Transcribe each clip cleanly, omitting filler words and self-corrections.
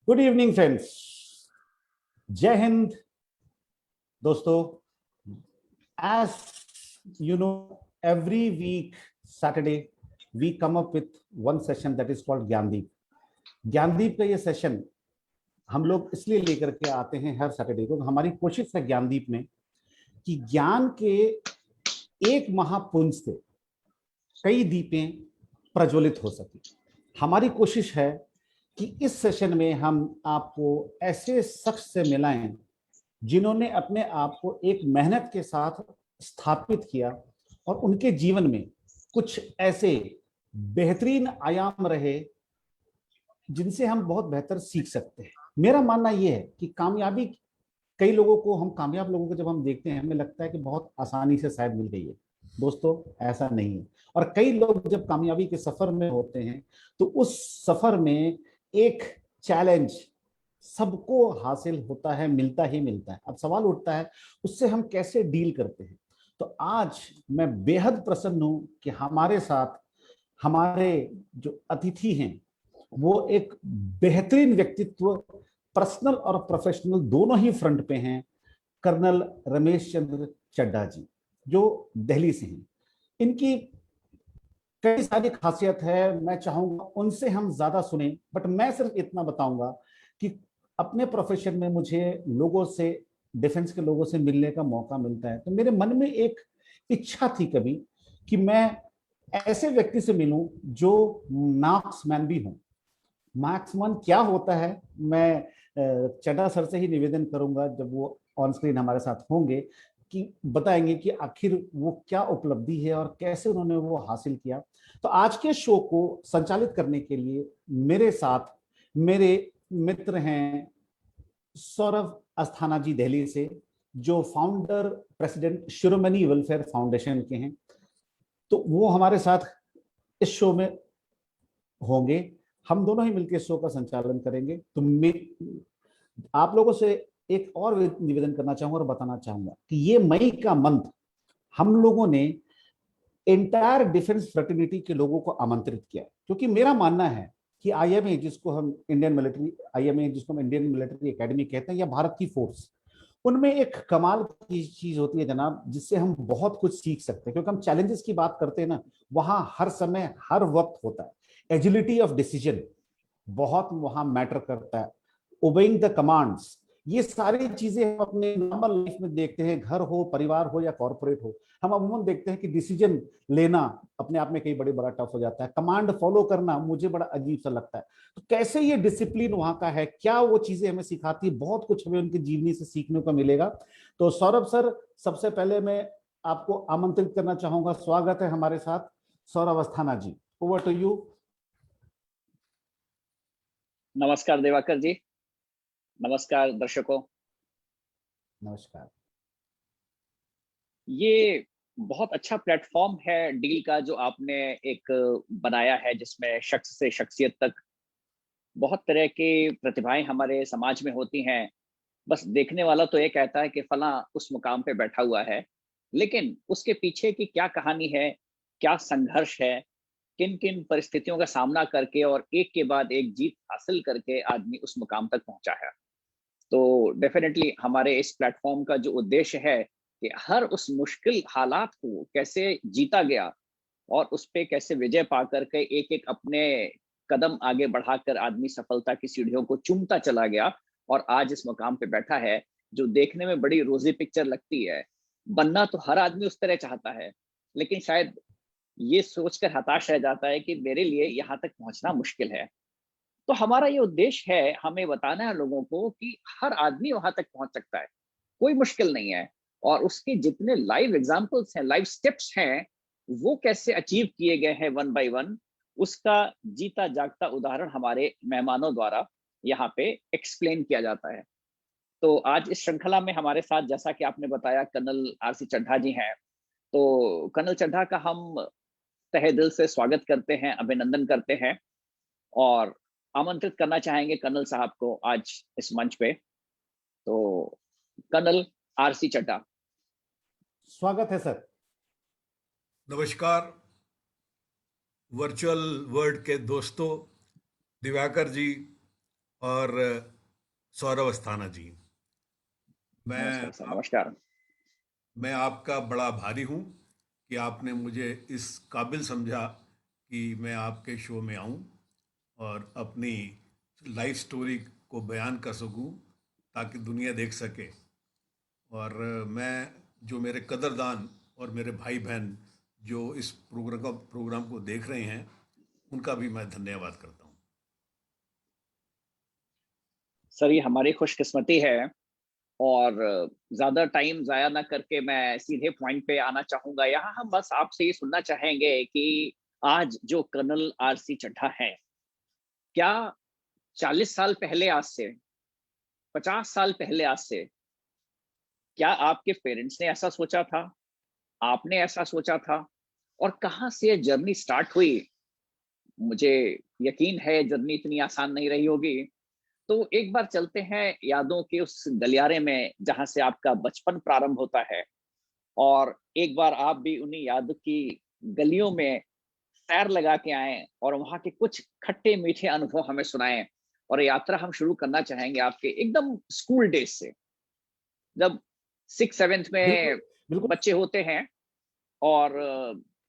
Good evening friends. जय हिंद दोस्तों। As you know every week Saturday we come up with one session that is called Gyandeep. Gyandeep का ये session हम लोग इसलिए लेकर के आते हैं हर सैटरडे को। हमारी कोशिश है ज्ञानदीप में कि ज्ञान के एक महापुंज से कई दीपें प्रज्वलित हो सके। हमारी कोशिश है कि इस सेशन में हम आपको ऐसे शख्स से मिलाएं जिन्होंने अपने आप को एक मेहनत के साथ स्थापित किया और उनके जीवन में कुछ ऐसे बेहतरीन आयाम रहे जिनसे हम बहुत बेहतर सीख सकते हैं। मेरा मानना यह है कि कामयाबी, कई लोगों को, हम कामयाब लोगों को जब हम देखते हैं हमें लगता है कि बहुत आसानी से शायद मिल गई है। दोस्तों, ऐसा नहीं है। और कई लोग जब कामयाबी के सफर में होते हैं तो उस सफर में एक चैलेंज सबको हासिल होता है, मिलता ही मिलता है। अब सवाल उठता है उससे हम कैसे डील करते हैं। तो आज मैं बेहद प्रसन्न हूं कि हमारे साथ हमारे जो अतिथि हैं वो एक बेहतरीन व्यक्तित्व, पर्सनल और प्रोफेशनल दोनों ही फ्रंट पे हैं। कर्नल रमेश चंद्र चड्ढा जी जो दिल्ली से हैं। इनकी कई सारी खासियत है, मैं चाहूंगा उनसे हम ज्यादा सुने। बट मैं सिर्फ इतना बताऊंगा कि अपने प्रोफेशन में मुझे लोगों से, डिफेंस के लोगों से मिलने का मौका मिलता है तो मेरे मन में एक इच्छा थी कभी कि मैं ऐसे व्यक्ति से मिलूं जो मार्क्समैन भी हो। मार्क्समैन क्या होता है, मैं चड्ढा सर से ही निवेदन करूंगा जब वो ऑन स्क्रीन हमारे साथ होंगे कि बताएंगे कि आखिर वो क्या उपलब्धि है और कैसे उन्होंने वो हासिल किया। तो आज के शो को संचालित करने के लिए मेरे साथ मेरे मित्र हैं सौरभ अस्थाना जी दिल्ली से, जो फाउंडर प्रेसिडेंट शिरोमणि वेलफेयर फाउंडेशन के हैं। तो वो हमारे साथ इस शो में होंगे। हम दोनों ही मिलकर शो का संचालन करेंगे। तो मैं आप लोगों से एक और निवेदन करना चाहूंगा और बताना चाहूंगा कि ये मई का मंथ हम लोगों ने एंटायर डिफेंस फ्रेटर्निटी के लोगों को आमंत्रित किया, क्योंकि मेरा मानना है कि आईएमए, जिसको हम इंडियन मिलिट्री आईएमए जिसको हम इंडियन मिलिट्री एकेडमी कहते हैं, या भारत की फोर्स, उनमें एक कमाल की चीज होती है जनाब, जिससे हम बहुत कुछ सीख सकते हैं। क्योंकि हम चैलेंजेस की बात करते हैं ना, वहां हर समय हर वक्त होता है एजिलिटी ऑफ डिसीजन, बहुत वहां मैटर करता है। ओबेइंग द कमांड्स, ये सारी चीजें हम अपने नॉर्मल लाइफ में देखते हैं, घर हो, परिवार हो या कॉर्पोरेट हो। हम अमूमन देखते हैं कि डिसीजन लेना अपने आप में कई बड़ा टफ हो जाता है। कमांड फॉलो करना मुझे बड़ा अजीब सा लगता है। तो कैसे ये डिसिप्लिन वहां का है, क्या वो चीजें हमें सिखाती है, बहुत कुछ हमें उनकी जीवनी से सीखने को मिलेगा। तो सौरभ सर, सबसे पहले मैं आपको आमंत्रित करना चाहूंगा। स्वागत है हमारे साथ सौरभ अस्थाना जी, ओवर टू यू। नमस्कार दिवाकर जी, नमस्कार दर्शकों। नमस्कार। ये बहुत अच्छा प्लेटफॉर्म है डील का जो आपने एक बनाया है, जिसमें शख्स से शख्सियत तक बहुत तरह की प्रतिभाएं हमारे समाज में होती हैं। बस देखने वाला तो ये कहता है कि फला उस मुकाम पे बैठा हुआ है, लेकिन उसके पीछे की क्या कहानी है, क्या संघर्ष है, किन किन परिस्थितियों का सामना करके और एक के बाद एक जीत हासिल करके आदमी उस मुकाम तक पहुंचा है। तो डेफिनेटली हमारे इस प्लेटफॉर्म का जो उद्देश्य है कि हर उस मुश्किल हालात को कैसे जीता गया और उस पे कैसे विजय पा करके एक एक अपने कदम आगे बढ़ाकर आदमी सफलता की सीढ़ियों को चूमता चला गया और आज इस मुकाम पे बैठा है, जो देखने में बड़ी रोजी पिक्चर लगती है। बनना तो हर आदमी उस तरह चाहता है, लेकिन शायद ये सोचकर हताश रह जाता है कि मेरे लिए यहाँ तक पहुंचना मुश्किल है। तो हमारा ये उद्देश्य है, हमें बताना है लोगों को कि हर आदमी वहां तक पहुंच सकता है, कोई मुश्किल नहीं है। और उसके जितने लाइव एग्जांपल्स हैं, लाइव स्टेप्स हैं, वो कैसे अचीव किए गए हैं वन बाय वन, उसका जीता जागता उदाहरण हमारे मेहमानों द्वारा यहाँ पे एक्सप्लेन किया जाता है। तो आज इस श्रृंखला में हमारे साथ, जैसा कि आपने बताया, कर्नल आरसी चड्ढा जी हैं। तो कर्नल चड्ढा का हम तहे दिल से स्वागत करते हैं, अभिनंदन करते हैं और आमंत्रित करना चाहेंगे कर्नल साहब को आज इस मंच पे। तो कर्नल आरसी चड्ढा, स्वागत है सर। नमस्कार वर्चुअल वर्ल्ड के दोस्तों, दिवाकर जी और सौरभ अस्थाना जी। नमस्कार मैं सर, नमस्कार। मैं आपका बड़ा आभारी हूँ कि आपने मुझे इस काबिल समझा कि मैं आपके शो में आऊँ और अपनी लाइफ स्टोरी को बयान कर सकूँ ताकि दुनिया देख सके। और मैं जो मेरे कदरदान और मेरे भाई बहन जो इस प्रोग्राम को देख रहे हैं उनका भी मैं धन्यवाद करता हूँ। सर, ये हमारी खुशकिस्मती है और ज्यादा टाइम जाया ना करके मैं सीधे पॉइंट पे आना चाहूंगा। यहाँ हम बस आपसे ये सुनना चाहेंगे कि आज जो कर्नल आरसी चड्ढा है, क्या 40 साल पहले आज से, 50 साल पहले आज से, क्या आपके पेरेंट्स ने ऐसा सोचा था, आपने ऐसा सोचा था, और कहाँ से ये जर्नी स्टार्ट हुई? मुझे यकीन है जर्नी इतनी आसान नहीं रही होगी। तो एक बार चलते हैं यादों के उस गलियारे में जहां से आपका बचपन प्रारंभ होता है, और एक बार आप भी उन्हीं यादों की गलियों में सैर लगा के आए और वहां के कुछ खट्टे मीठे अनुभव हमें सुनाएं। और यात्रा हम शुरू करना चाहेंगे आपके एकदम स्कूल डेज से, जब 6 7 बिल्कुल में बिल्कुल। बच्चे होते हैं और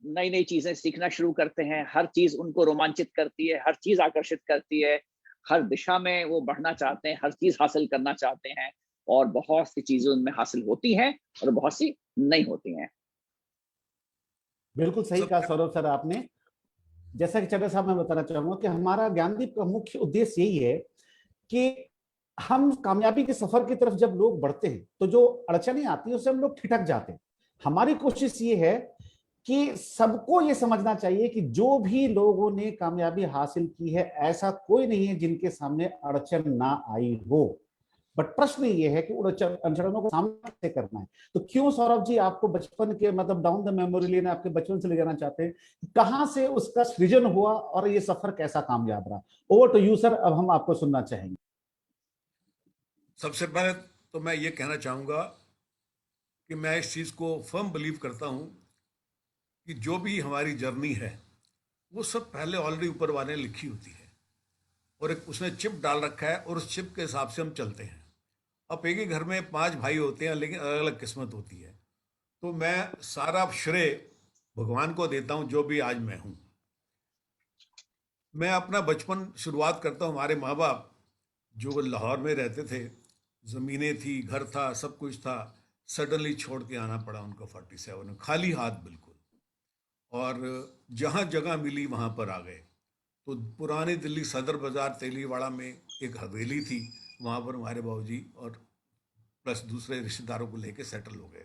नई नई चीजें सीखना शुरू करते हैं। हर चीज उनको रोमांचित करती है, हर चीज आकर्षित करती है, हर दिशा में वो बढ़ना चाहते हैं, हर चीज हासिल करना चाहते हैं, और बहुत सी चीजें उनमें हासिल होती हैं और बहुत सी नहीं होती हैं। बिल्कुल सही सब कहा सौरभ सर आपने। जैसा कि चड्ढा साहब, मैं बताना चाहूंगा कि हमारा ज्ञानदीप का मुख्य उद्देश्य यही है कि हम कामयाबी के सफर की तरफ जब लोग बढ़ते हैं तो जो अड़चने आती है उससे हम लोग ठिठक जाते हैं। हमारी कोशिश ये है कि सबको ये समझना चाहिए कि जो भी लोगों ने कामयाबी हासिल की है, ऐसा कोई नहीं है जिनके सामने अड़चन ना आई हो। बट प्रश्न ये है कि उन अड़चनों को सामना कैसे करना है। तो क्यों सौरभ जी आपको बचपन के, मतलब डाउन द मेमोरी लेन, आपके बचपन से ले जाना चाहते हैं, कहां से उसका सृजन हुआ और ये सफर कैसा कामयाब रहा। ओवर टू यू सर, अब हम आपको सुनना चाहेंगे। सबसे पहले तो मैं ये कहना चाहूँगा कि मैं इस चीज़ को फर्म बिलीव करता हूँ कि जो भी हमारी जर्नी है वो सब पहले ऑलरेडी ऊपर वाले ने लिखी होती है और एक उसने चिप डाल रखा है और उस चिप के हिसाब से हम चलते हैं। अब एक ही घर में 5 भाई होते हैं लेकिन अलग अलग किस्मत होती है। तो मैं सारा श्रेय भगवान को देता हूँ जो भी आज मैं हूँ। मैं अपना बचपन शुरुआत करता हूँ। हमारे माँ बाप जो लाहौर में रहते थे, ज़मीनें थी, घर था, सब कुछ था, सडनली छोड़ के आना पड़ा उनको 47 में, खाली हाथ बिल्कुल। और जहाँ जगह मिली वहाँ पर आ गए। तो पुरानी दिल्ली सदर बाज़ार तेलीवाड़ा में एक हवेली थी, वहाँ पर हमारे बाबूजी और प्लस दूसरे रिश्तेदारों को लेके सेटल हो गए।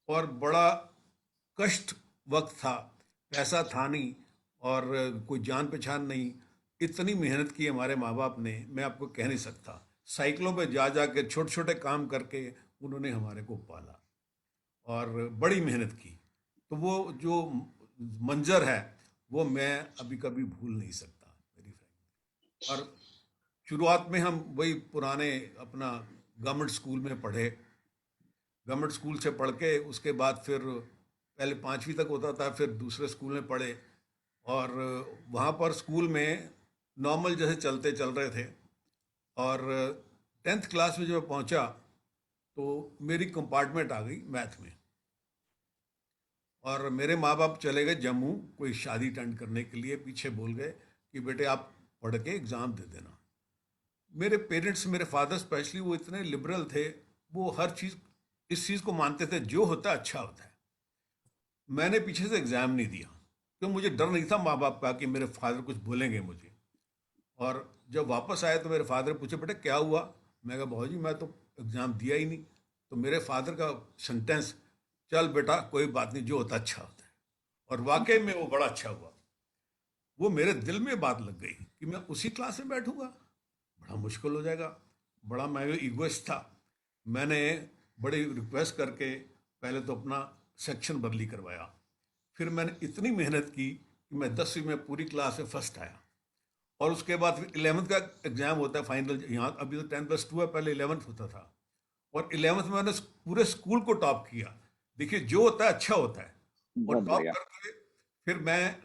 और बड़ा कष्ट वक्त था, पैसा था नहीं और कोई जान पहचान नहीं। इतनी मेहनत की हमारे माँ बाप ने, मैं आपको कह नहीं सकता। साइकिलों पे जा जा के छोटे छोटे काम करके उन्होंने हमारे को पाला और बड़ी मेहनत की। तो वो जो मंजर है वो मैं अभी कभी भूल नहीं सकता, वेरी फ्रैंक। और शुरुआत में हम वही पुराने अपना गवर्नमेंट स्कूल में पढ़े। गवर्नमेंट स्कूल से पढ़ के उसके बाद फिर पहले 5वीं तक होता था, फिर दूसरे स्कूल में पढ़े। और वहाँ पर स्कूल में नॉर्मल जैसे चलते चल रहे थे। और 10th क्लास में जब मैं पहुँचा तो मेरी कंपार्टमेंट आ गई मैथ में। और मेरे माँ बाप चले गए जम्मू कोई शादी अटेंड करने के लिए, पीछे बोल गए कि बेटे आप पढ़ के एग्ज़ाम दे देना। मेरे पेरेंट्स, मेरे फादर स्पेशली, वो इतने लिबरल थे, वो हर चीज़ इस चीज़ को मानते थे जो होता है अच्छा होता है। मैंने पीछे से एग्ज़ाम नहीं दिया क्योंकि मुझे डर नहीं था माँ बाप का कि मेरे फादर कुछ बोलेंगे मुझे। और जब वापस आए तो मेरे फादर पूछे बेटे क्या हुआ। मैं कहा बाबूजी मैं तो एग्ज़ाम दिया ही नहीं। तो मेरे फादर का सेंटेंस, चल बेटा कोई बात नहीं, जो होता अच्छा होता है। और वाकई में वो बड़ा अच्छा हुआ। वो मेरे दिल में बात लग गई कि मैं उसी क्लास में बैठूंगा, बड़ा मुश्किल हो जाएगा। बड़ा मैं ईगोइस्ट था। मैंने बड़ी रिक्वेस्ट करके पहले तो अपना सेक्शन बदली करवाया। फिर मैंने इतनी मेहनत की कि मैं 10वीं में पूरी क्लास में फर्स्ट आया। और उसके बाद फिर 11th का एग्ज़ाम होता है फाइनल। यहाँ अभी तो 10+2 है, पहले 11th होता था। और 11th में मैंने पूरे स्कूल को टॉप किया। देखिए जो होता है अच्छा होता है। और बहुत टॉप बढ़िया। करके फिर मैं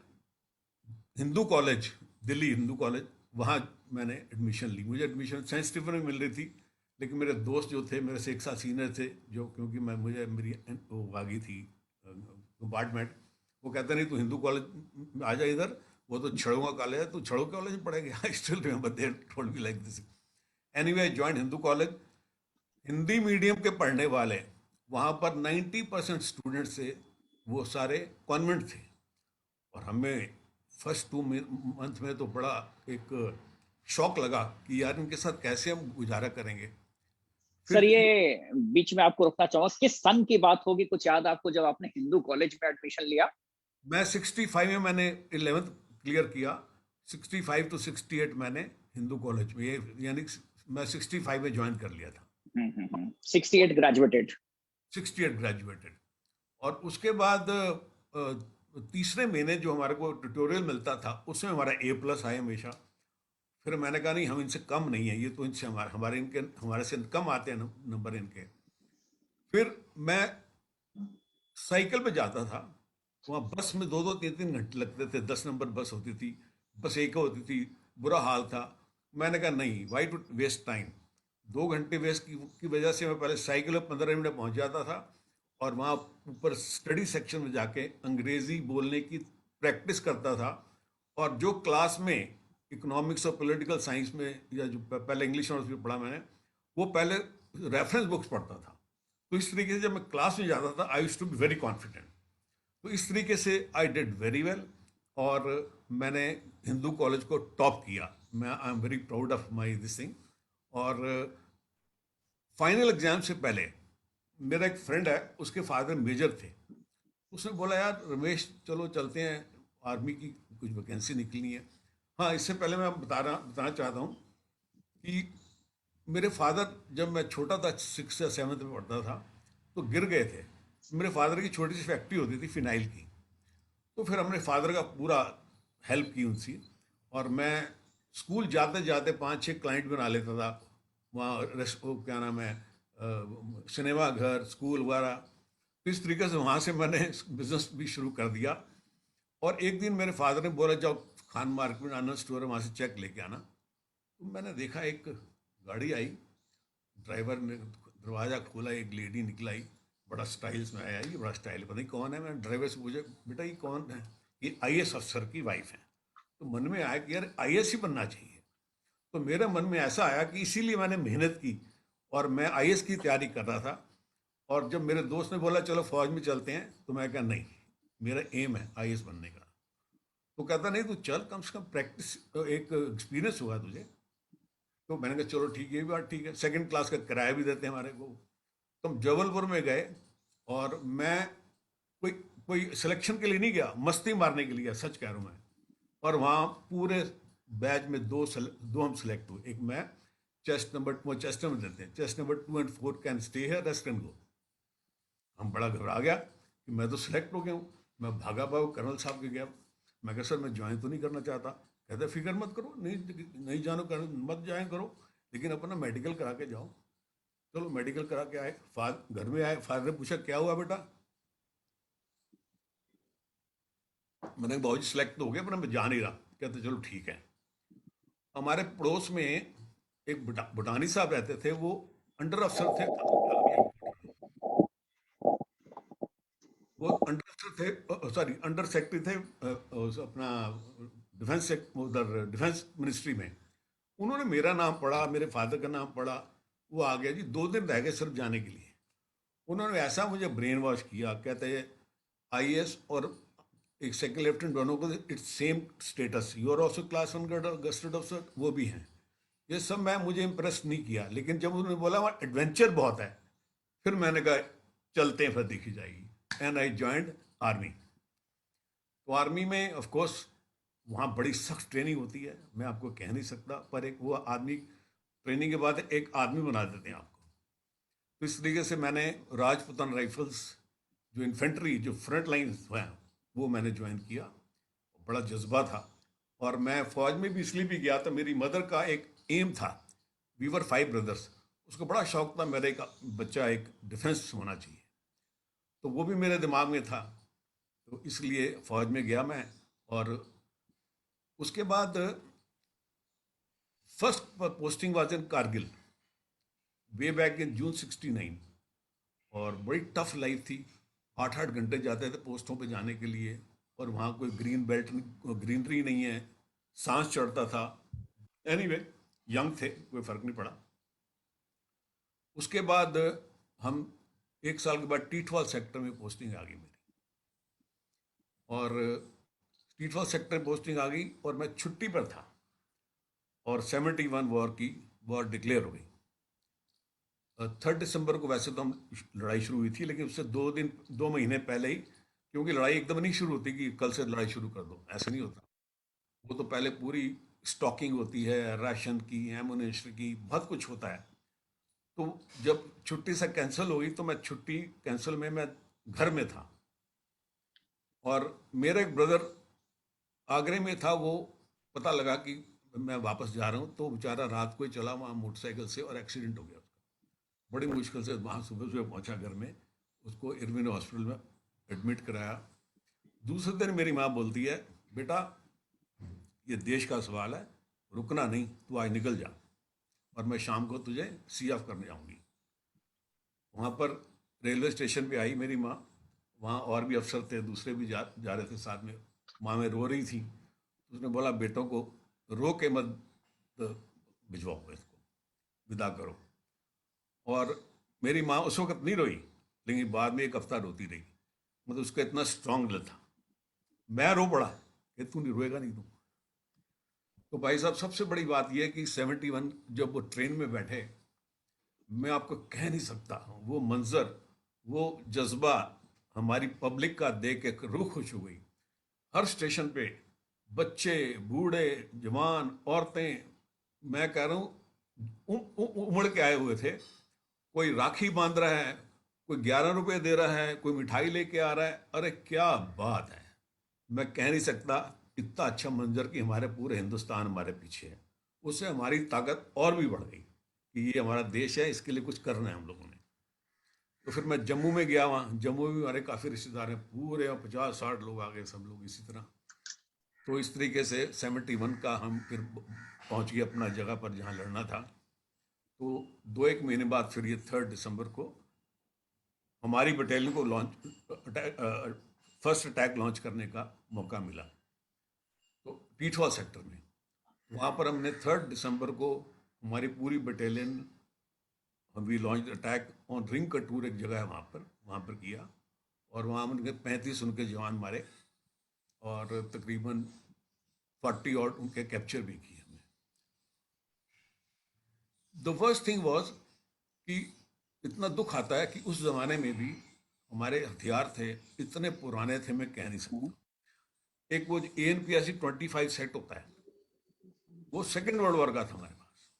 हिंदू कॉलेज, दिल्ली हिंदू कॉलेज, वहाँ मैंने एडमिशन ली। मुझे एडमिशन सेंट स्टीफन में मिल रही थी, लेकिन मेरे दोस्त जो थे मेरे से एक साल सीनियर थे, जो क्योंकि मैं मुझे मेरी वो आ गई थी कंपार्टमेंट, वो कहते नहीं तू हिंदू कॉलेज आ जा इधर, वो तो छड़ों का कॉलेज है, तू छड़ों कॉलेज में पढ़ेगा। I still remember they told me like this. Anyway I joined Hindu college. Hindi medium के पढ़ने वाले वहाँ पर 90% स्टूडेंट्स थे, वो सारे कॉन्वेंट थे। और हमें फर्स्ट 2 मंथ में तो बड़ा एक शौक लगा कि यार इनके साथ कैसे हम गुजारा करेंगे। सर फिर ये बीच में आपको रोकना चाहूंगा, किस सन की बात होगी, कुछ याद आपको, जब आपने हिंदू कॉलेज में एडमिशन लिया? मैं 65 में मैंने 11th क्लियर किया। 65 to 68 मैंने हिंदू कॉलेज में, ये यानी मैं 65 में ज्वाइन कर लिया था। 68 ग्रेजुएटेड। 68 ग्रेजुएटेड। और उसके बाद तीसरे महीने जो हमारे को ट्यूटोरियल मिलता था उसमें हमारा A+ आया हमेशा। फिर मैंने कहा नहीं, हम इनसे कम नहीं है, ये तो इनसे हमारे से कम आते हैं नंबर इनके। फिर मैं साइकिल पे जाता था, वहाँ बस में 2-2 3-3 घंटे लगते थे। 10 नंबर बस होती थी, बस एक होती थी, बुरा हाल था। मैंने कहा नहीं, वाई टू वेस्ट टाइम। 2 घंटे वेस्ट की वजह से मैं पहले साइकिल में 15 मिनट पहुँच जाता था, और वहाँ ऊपर स्टडी सेक्शन में जाके अंग्रेज़ी बोलने की प्रैक्टिस करता था। और जो क्लास में इकोनॉमिक्स और पॉलिटिकल साइंस में, या जो पहले इंग्लिश ऑनर्स में पढ़ा मैंने, वो पहले रेफरेंस बुक्स पढ़ता था। तो इस तरीके से जब मैं क्लास में जाता था I used to be very confident. तो इस तरीके से आई डिड वेरी वेल, और मैंने हिंदू कॉलेज को टॉप किया। मैं I am very proud of my this thing. और फाइनल एग्जाम से पहले मेरा एक फ्रेंड है, उसके फादर मेजर थे। उसने बोला यार रमेश चलो चलते हैं, आर्मी की कुछ वैकेंसी निकलनी है। हाँ, इससे पहले मैं बताना चाहता हूँ कि मेरे फादर, जब मैं छोटा था 6 या 7th में पढ़ता था, तो गिर गए थे। मेरे फादर की छोटी सी फैक्ट्री होती थी फिनाइल की। तो फिर हमने फादर का पूरा हेल्प की उनसी। और मैं स्कूल जाते जाते 5-6 क्लाइंट बना लेता था वहाँ, वो क्या नाम है, सिनेमा घर, स्कूल वगैरह। तो इस तरीके से वहाँ से मैंने बिजनेस भी शुरू कर दिया। और एक दिन मेरे फादर ने बोला जाओ खान मार्केट में आनंद स्टोर है, वहाँ से चेक लेके आना। तो मैंने देखा एक गाड़ी आई, ड्राइवर ने दरवाज़ा खोला, एक लेडी निकलाई, बड़ा स्टाइल्स में आया, ये बड़ा स्टाइल, पता नहीं कौन है। मैंने ड्राइवर से पूछा बेटा ये कौन है? ये IAS अफसर की वाइफ है। तो मन में आया कि यार IAS ही बनना चाहिए। तो मेरे मन में ऐसा आया कि इसीलिए मैंने मेहनत की, और मैं IAS की तैयारी कर रहा था। और जब मेरे दोस्त ने बोला चलो फौज में चलते हैं, तो मैं कहा नहीं, मेरा एम है IAS बनने का। तो कहता नहीं तू चल, कम से कम प्रैक्टिस, एक एक्सपीरियंस हुआ तुझे। तो मैंने कहा चलो ठीक है, ये बात ठीक है, 2nd क्लास का किराया भी देते हैं हमारे को। तो हम जबलपुर में गए, और मैं कोई कोई सिलेक्शन के लिए नहीं गया, मस्ती मारने के लिए गया, सच कह रहा हूँ मैं। और वहाँ पूरे बैच में दो हम सिलेक्ट हुए। एक मैं, चेस्ट नंबर देते हैं, chest number 2 and 4 can stay है, रेस्ट कैन गो। हम बड़ा घबरा गया कि मैं तो सिलेक्ट हो गया हूँ। मैं भागा कर्नल साहब के गया, मैं कहा सर मैं ज्वाइन तो नहीं करना चाहता। कहते फिक्र मत करो, नहीं जानो कर मत ज्वाइन करो, लेकिन अपना मेडिकल करा के जाओ। चलो मेडिकल करा के आए, घर में आए, फादर ने पूछा क्या हुआ बेटा? मैंने कहा बाबूजी सिलेक्ट तो हो गया पर मैं जा नहीं रहा। कहते चलो ठीक है। हमारे पड़ोस में एक बुटानी साहब रहते थे, वो अंडर अफसर थे, वो अंडर अफसर थे, सॉरी अंडर सेक्रेटरी थे, अपना डिफेंस उधर डिफेंस मिनिस्ट्री में। उन्होंने मेरा नाम पढ़ा, मेरे फादर का नाम पढ़ा, वो आ गया जी। 2 दिन रह गए सिर्फ जाने के लिए। उन्होंने ऐसा मुझे ब्रेन वॉश किया, कहते हैं IAS और एक सेकंड लेफ्टिनेंट दोनों को it's same status, you are also class 1 gazetted officer, वो भी हैं। ये सब मुझे इम्प्रेस नहीं किया, लेकिन जब उन्होंने बोला वहाँ एडवेंचर बहुत है, फिर मैंने कहा चलते हैं, फिर देखी जाएगी। And I joined army. तो आर्मी में ऑफ कोर्स वहाँ बड़ी सख्त ट्रेनिंग होती है, मैं आपको कह नहीं सकता, पर एक वो आदमी ट्रेनिंग के बाद एक आदमी बना देते हैं आपको। तो इस तरीके से मैंने राजपुतान राइफल्स, जो इन्फेंट्री, जो फ्रंट लाइन्स हैं, वो मैंने ज्वाइन किया। बड़ा जज्बा था। और मैं फौज में भी इसलिए भी गया था, मेरी मदर का एक एम था, वी वर 5 ब्रदर्स, उसको बड़ा शौक था मेरे एक बच्चा एक डिफेंस होना चाहिए। तो वो भी मेरे दिमाग में था, तो इसलिए फौज में गया मैं। और उसके बाद first posting was in Kargil way back in June 69, और बड़ी टफ लाइफ थी। 8-8 घंटे जाते थे पोस्टों पे जाने के लिए, और वहाँ कोई ग्रीन बेल्ट ग्रीनरी नहीं है, सांस चढ़ता था। एनीवे यंग थे, कोई फर्क नहीं पड़ा। उसके बाद हम 1 साल के बाद टीटवाल सेक्टर में पोस्टिंग आ गई मेरी, और टीटवाल सेक्टर में पोस्टिंग आ गई और मैं छुट्टी पर था, और 71 वॉर डिक्लेयर हो गई। 3 दिसंबर को वैसे तो हम लड़ाई शुरू हुई थी, लेकिन उससे 2 महीने पहले ही, क्योंकि लड़ाई एकदम नहीं शुरू होती कि कल से लड़ाई शुरू कर दो, ऐसा नहीं होता। वो तो पहले पूरी स्टॉकिंग होती है, राशन की, एमुनेशन की, बहुत कुछ होता है। तो जब छुट्टी से कैंसिल हो गई तो मैं छुट्टी कैंसिल में मैं घर में था, और मेरा एक ब्रदर आगरे में था। वो पता लगा कि मैं वापस जा रहा हूँ, तो बेचारा रात को ही चला वहाँ मोटरसाइकिल से, और एक्सीडेंट हो गया उसका। बड़ी मुश्किल से वहाँ सुबह सुबह पहुँचा घर में, उसको इरविन हॉस्पिटल में एडमिट कराया। दूसरे दिन मेरी माँ बोलती है, बेटा ये देश का सवाल है, रुकना नहीं, तू आज निकल जा, और मैं शाम को तुझे सी ऑफ करने आऊँगी। वहाँ पर रेलवे स्टेशन पे आई मेरी माँ, वहाँ और भी अफसर थे, दूसरे भी जा रहे थे साथ में। माँ में रो रही थी, उसने बोला बेटों को रो के मत भिजवाओ, इसको विदा करो। और मेरी माँ उस वक्त नहीं रोई, लेकिन बाद में 1 हफ्ता रोती रही, मतलब उसका इतना स्ट्रांग दिल था। मैं रो पड़ा कि तू नहीं रोएगा नहीं तू। तो भाई साहब, सबसे बड़ी बात यह है कि 71 जब वो ट्रेन में बैठे, मैं आपको कह नहीं सकता, वो मंजर, वो जज्बा हमारी पब्लिक का देख के रूह खुश हो गई। हर स्टेशन पे बच्चे, बूढ़े, जवान, औरतें, मैं कह रहा हूँ उमड़ के आए हुए थे। कोई राखी बांध रहा है, कोई 11 रुपए दे रहा है, कोई मिठाई लेके आ रहा है। अरे क्या बात है, मैं कह नहीं सकता, इतना अच्छा मंजर कि हमारे पूरे हिंदुस्तान हमारे पीछे है। उससे हमारी ताकत और भी बढ़ गई कि ये हमारा देश है, इसके लिए कुछ करना है हम लोगों ने। तो फिर मैं जम्मू में गया, वहाँ जम्मू में हमारे काफ़ी रिश्तेदार हैं, पूरे 50-60 लोग आ गए, सब लोग इसी तरह। तो इस तरीके से 71 का हम फिर पहुँच गए अपना जगह पर जहाँ लड़ना था। तो 2-1 महीने बाद फिर ये 3 दिसंबर को हमारी बटालियन को फर्स्ट अटैक लॉन्च करने का मौका मिला, तो टीटवाल सेक्टर में। वहाँ पर हमने 3 दिसंबर को हमारी पूरी battalion, we launch attack on रिंग कटूर, एक जगह है वहाँ पर किया, और वहाँ उनके 35 उनके जवान मारे, और तकरीबन 40 और उनके कैप्चर भी किए हमने। द वर्स्ट थिंग वॉज कि इतना दुख आता है कि उस जमाने में भी हमारे हथियार थे, इतने पुराने थे, मैं कह नहीं सकता। एक वो ANPRC 25 सेट होता है, वो सेकेंड वर्ल्ड वॉर का था हमारे पास,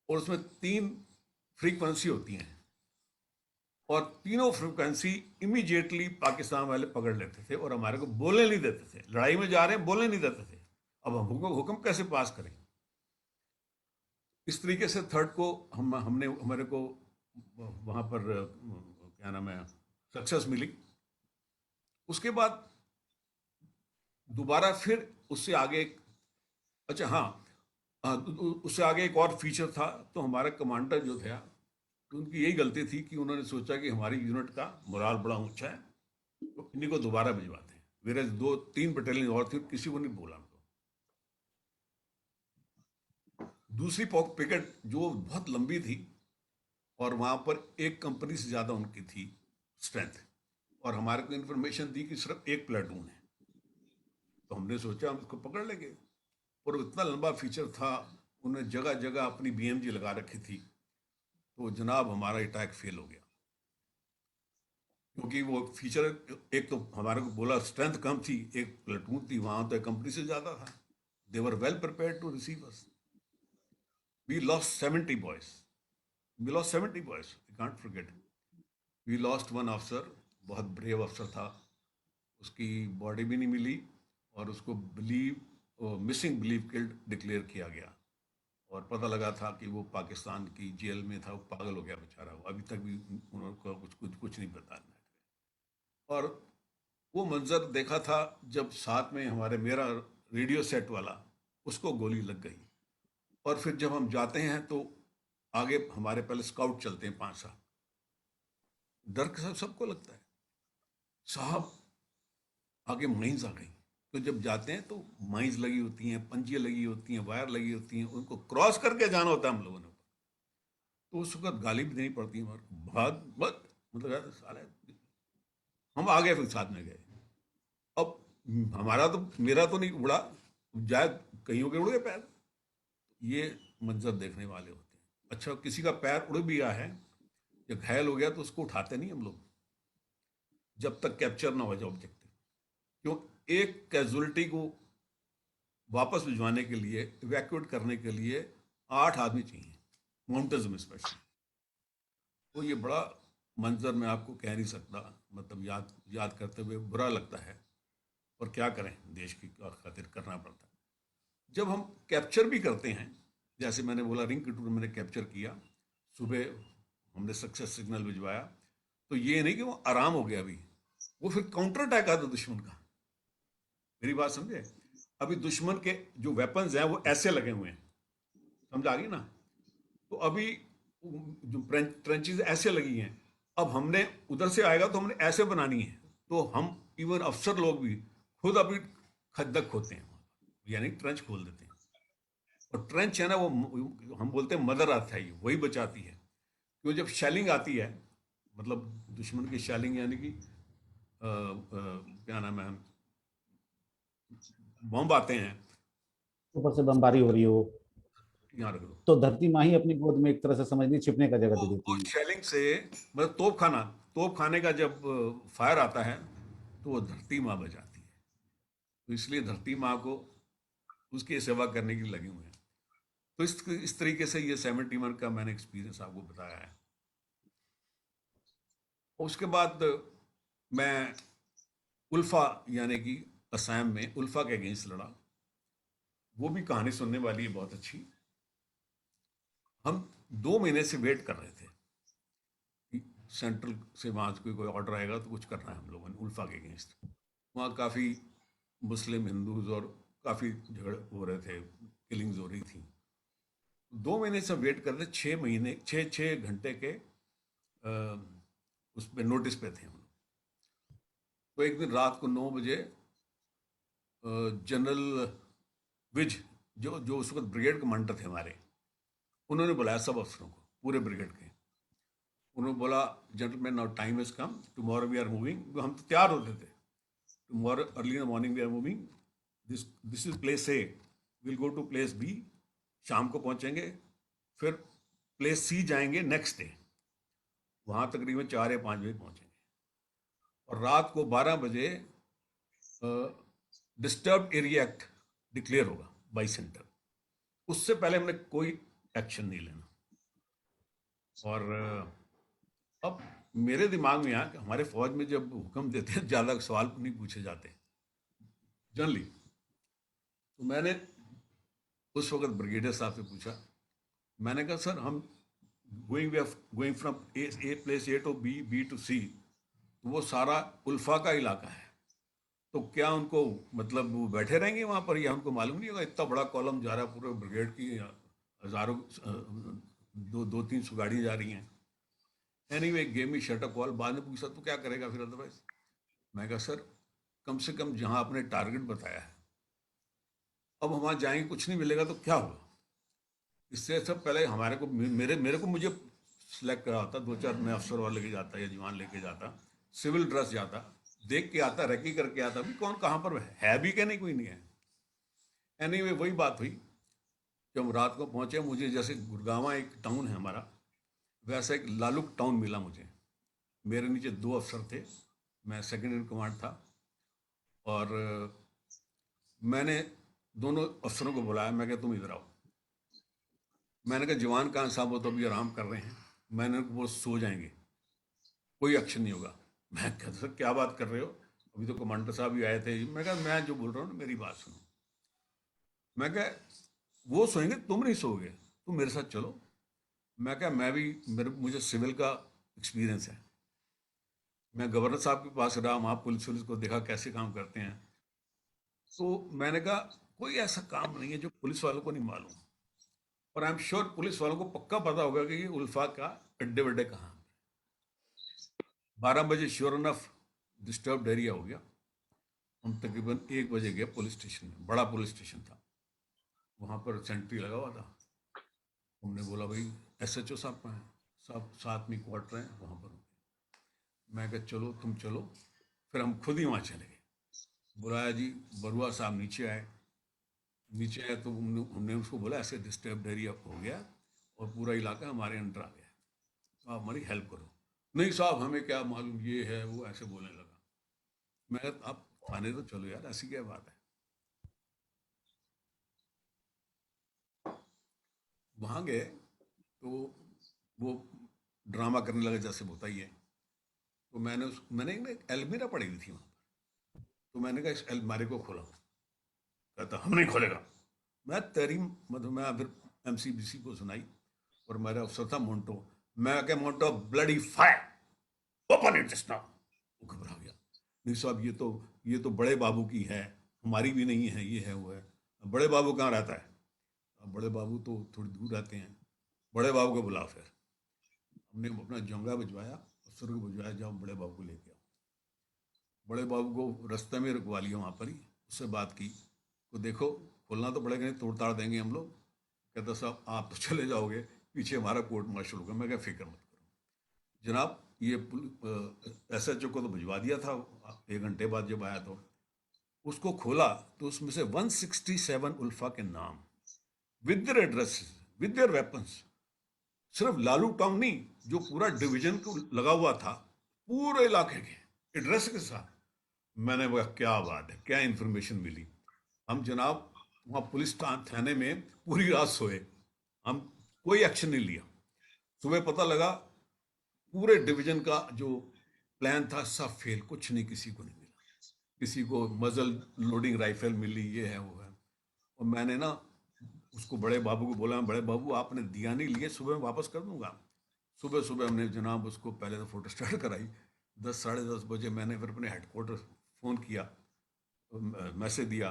और उसमें 3 फ्रीक्वेंसी होती हैं, और तीनों फ्रीक्वेंसी इमीडिएटली पाकिस्तान वाले पकड़ लेते थे, और हमारे को बोलने नहीं देते थे। लड़ाई में जा रहे हैं, बोलने नहीं देते थे। अब हम हुक्म कैसे पास करें? इस तरीके से 3 को हमने हमारे को वहाँ पर क्या नाम है, सक्सेस मिली। उसके बाद दोबारा फिर उससे आगे, अच्छा हाँ, उससे आगे एक और फीचर था। तो हमारा कमांडर जो था, तो उनकी यही गलती थी कि उन्होंने सोचा कि हमारी यूनिट का मोराल बड़ा ऊंचा है, तो इन्हीं को दोबारा भिजवाते हैं। मेरे 2-3 बटालियन और थी, किसी को नहीं बोला उनको। दूसरी पिकेट जो बहुत लंबी थी, और वहाँ पर एक कंपनी से ज़्यादा उनकी थी स्ट्रेंथ, और हमारे को इन्फॉर्मेशन दी कि सिर्फ एक प्लेटून है। तो हमने सोचा हम इसको पकड़ लेंगे, और इतना लंबा फीचर था, उन्होंने जगह जगह अपनी BMG लगा रखी थी। तो जनाब हमारा अटैक फेल हो गया, क्योंकि वो फीचर, एक तो हमारे को बोला स्ट्रेंथ कम थी, एक प्लेटून थी, वहाँ तो कंपनी से ज़्यादा था। They were well prepared to receive us. We lost 70 boys, we lost 70 boys, I can't forget. We lost 1 अफसर, बहुत ब्रेव अफसर था, उसकी बॉडी भी नहीं मिली, और उसको मिसिंग बिलीव किल्ड डिक्लेयर किया गया, और पता लगा था कि वो पाकिस्तान की जेल में था। वो पागल हो गया बेचारा, वो अभी तक भी उनको कुछ नहीं पता। और वो मंजर देखा था जब साथ में हमारे मेरा रेडियो सेट वाला, उसको गोली लग गई, और फिर जब हम जाते हैं तो आगे हमारे पहले स्काउट चलते हैं 5 साल। डर के सबको लगता है साहब आगे माइंस आ गई। तो जब जाते हैं तो माइंस लगी होती हैं, पंजियाँ लगी होती हैं, वायर लगी होती हैं, उनको क्रॉस करके जाना होता है हम लोगों ने। तो उस वक्त गाली भी देनी पड़ती है हमारे को, बहुत बहुत मतलब यार साले हम आ गए, फिर साथ में गए। अब हमारा तो, मेरा तो नहीं उड़ा, जाए कईयों के उड़ गए पैर। ये मंजर देखने वाले होते हैं। अच्छा, किसी का पैर उड़ भी गया है या घायल हो गया तो उसको उठाते नहीं हम लोग जब तक कैप्चर ना हो जाए ऑब्जेक्टिव। क्यों? एक कैजुअलिटी को वापस भिजवाने के लिए, इवैक्यूएट करने के लिए 8 आदमी चाहिए, माउंटेन्स में स्पेशली। तो ये बड़ा मंजर मैं आपको कह नहीं सकता, मतलब याद करते हुए बुरा लगता है, और क्या करें, देश की खातिर करना पड़ता है। जब हम कैप्चर भी करते हैं, जैसे मैंने बोला रिंग कटूर मैंने कैप्चर किया, सुबह हमने सक्सेस सिग्नल भिजवाया, तो ये नहीं कि वो आराम हो गया, अभी वो फिर काउंटर अटैक आता दुश्मन का। मेरी बात समझे? अभी दुश्मन के जो वेपन्स हैं वो ऐसे लगे हुए हैं, समझ आ गई ना? तो अभी जो ट्रेंचेस ऐसे लगी हैं, अब हमने उधर से आएगा तो हमने ऐसे बनानी है। तो हम इवन अफसर लोग भी खुद अभी खद्दक होते हैं, यानी ट्रेंच खोल देते हैं। और ट्रेंच है ना, वो हम बोलते हैं मदर अर्थ है, ये वही बचाती है। क्यों? जब शेलिंग आती है, मतलब दुश्मन की शेलिंग, यानी कि क्या नाम है, बम आते हैं, ऊपर से बमबारी हो रही हो यहाँ रख दो, तो धरती माँ ही अपनी गोद में एक तरह से समझ ली छिपने का जगह दे देती वो है। शेलिंग से, मतलब तोप खाने का जब फायर आता है तो वो धरती माँ बचाती है। तो इसलिए धरती माँ को उसकी सेवा करने के लिए लगे हुए हैं। तो इस तरीके से ये 71 का मैंने एक्सपीरियंस आपको बताया है। उसके बाद मैं उल्फा, यानी कि असम में उल्फा के अगेंस्ट लड़ा। वो भी कहानी सुनने वाली है, बहुत अच्छी। हम 2 महीने से वेट कर रहे थे कि सेंट्रल से वहाँ से कोई ऑर्डर आएगा तो कुछ करना है हम लोगों ने उल्फा के अगेंस्ट। वहाँ काफ़ी मुस्लिम हिंदूज और काफ़ी झगड़ हो रहे थे, किलिंग्स हो रही थी। 2 महीने से वेट कर रहे, 6 महीने 6 घंटे के उस पर नोटिस पे थे हम लोग। तो एक दिन रात को 9 बजे जनरल विज, जो जो उस वक्त ब्रिगेड कमांडर थे हमारे, उन्होंने बुलाया सब अफसरों को, पूरे ब्रिगेड के। उन्होंने बोला, gentleman now time has come, tomorrow we are moving. हम तो तैयार होते थे, tomorrow early in the morning we are moving, this is place A, will go to place B, शाम को पहुंचेंगे, फिर प्लेस सी जाएंगे नेक्स्ट डे, वहाँ तकरीबन 4 या 5 बजे पहुंचेंगे, और रात को 12 बजे डिस्टर्ब एरिया एक्ट डिक्लेयर होगा बाई सेंटर। उससे पहले हमने कोई एक्शन नहीं लेना। और अब मेरे दिमाग में आया कि हमारे फौज में जब हुक्म देते हैं ज़्यादा सवाल नहीं पूछे जाते जनरली। तो मैंने उस वक्त ब्रिगेडियर साहब से पूछा, मैंने कहा सर हम going from a place A to B, B to C, तो वो सारा उल्फा का इलाका है, तो क्या उनको मतलब वो बैठे रहेंगे वहाँ पर, या उनको मालूम नहीं होगा इतना बड़ा कॉलम जा रहा है पूरे ब्रिगेड की, हज़ारों 200-300 गाड़ियाँ जा रही हैं। Anyway game me shut a call. बाद में पूछा तो क्या करेगा फिर अदरवाइज? मैं कहा सर कम से कम जहाँ आपने टारगेट बताया है, अब हम वहाँ जाएंगे कुछ नहीं मिलेगा तो क्या होगा? इससे सब पहले हमारे को मेरे को मुझे सिलेक्ट करा होता, 2-4 मैं अफसर और लेके जाता या जवान लेके जाता, सिविल ड्रेस जाता, देख के आता, रेकी करके आता भी कौन कहाँ पर है भी क्या, नहीं कोई नहीं है। एनीवे वही बात हुई, जब हम रात को पहुँचे, मुझे जैसे गुड़गांव एक टाउन है हमारा, वैसा एक लालुक टाउन मिला मुझे। मेरे नीचे 2 अफसर थे, मैं सेकेंड इन कमांड था, और मैंने दोनों अफसरों को बुलाया। मैं कहा तुम इधर आओ। मैंने कहा जवान कहाँ साहब, वो तो अभी आराम कर रहे हैं। मैंने उनको बोला सो जाएंगे, कोई एक्शन नहीं होगा। मैं कहता सर क्या बात कर रहे हो, अभी तो कमांडर साहब भी आए थे। मैं कहा मैं जो बोल रहा हूँ ना मेरी बात सुनो। मैं कहा वो सोएंगे, तुम नहीं सोओगे, तुम मेरे साथ चलो। मैं कहा मैं भी, मुझे सिविल का एक्सपीरियंस है, मैं गवर्नर साहब के पास रहा, वहाँ पुलिस को देखा कैसे काम करते हैं। तो मैंने कहा कोई ऐसा काम नहीं है जो पुलिस वालों को नहीं मालूम। और आई एम श्योर पुलिस वालों को पक्का पता होगा कि ये उल्फा का अड्डे वड्डे कहाँ। 12 बजे श्योर इनफ डिस्टर्ब्ड एरिया हो गया। हम तकरीबन 1 बजे गए पुलिस स्टेशन में, बड़ा पुलिस स्टेशन था, वहाँ पर सेंट्री लगा हुआ था। हमने बोला भाई SHO साहब कहाँ हैं? साहब साथ में क्वार्टर हैं वहाँ पर। मैं कहा चलो तुम चलो, फिर हम खुद ही वहाँ चले गए। बुलाया जी, बरुआ साहब नीचे आए। नीचे आए तो हमने उसको बोला ऐसे डिस्टर्ब्ड एरिया हो गया और पूरा इलाका हमारे अंडर आ गया, तो आप हमारी हेल्प करो। नहीं साहब हमें क्या मालूम, ये है वो, ऐसे बोलने लगा। मैं कहा आप थाने तो चलो यार, ऐसी क्या बात है। वहाँ गए तो वो ड्रामा करने लगा जैसे होता ही है। तो मैंने एक अलमीरा पड़ी हुई थी वहाँ पर, तो मैंने कहा इस अलमारी को खोला। कहता हम नहीं खोलेगा। मैं तेरी मतलब मैं फिर MCBC को सुनाई, और मेरा अफसर था मोन्टो। मैं क्या मोन्टो bloody fire open it just now. वो घबरा गया। नहीं साहब ये तो बड़े बाबू की है, हमारी भी नहीं है, ये है वो है। बड़े बाबू कहाँ रहता है? अब बड़े बाबू तो थोड़ी दूर रहते हैं। बड़े बाबू को बुला। फिर हमने अपना जंगा भिजवाया, अफसर को भिजवाया, जाओ बड़े बाबू को लेके आओ। बड़े बाबू को रास्ते में रुकवा लिया वहाँ पर ही, उससे बात की। तो देखो खोलना तो पड़ेगा, नहीं तोड़ ताड़ देंगे हम लोग। कहता साहब आप तो चले जाओगे, पीछे हमारा कोर्ट मार्शल होगा। मैं क्या फिक्र मत करो जनाब। ये SHO को तो भिजवा दिया था 1 घंटे बाद जब आया तो। उसको खोला तो उसमें से 167 उल्फा के नाम with their address with their weapons. सिर्फ लालू टाउन नहीं, जो पूरा डिवीजन को लगा हुआ था, पूरे इलाके के एड्रेस के साथ। मैंने बोला क्या बात है, क्या इंफॉर्मेशन मिली। हम जनाब वहाँ पुलिस थाने में पूरी रात सोए, हम कोई एक्शन नहीं लिया। सुबह पता लगा पूरे डिवीजन का जो प्लान था सब फेल, कुछ नहीं, किसी को नहीं मिला। किसी को मजल लोडिंग राइफल मिली, ये है वो है। और मैंने ना उसको बड़े बाबू को बोला, बड़े बाबू आपने दिया नहीं लिए, सुबह मैं वापस कर दूंगा। सुबह सुबह हमने जनाब उसको पहले तो फोटो स्टार्ट कराई। 10 साढ़े 10 बजे मैंने फिर अपने हेडक्वार्टर फ़ोन किया, मैसेज दिया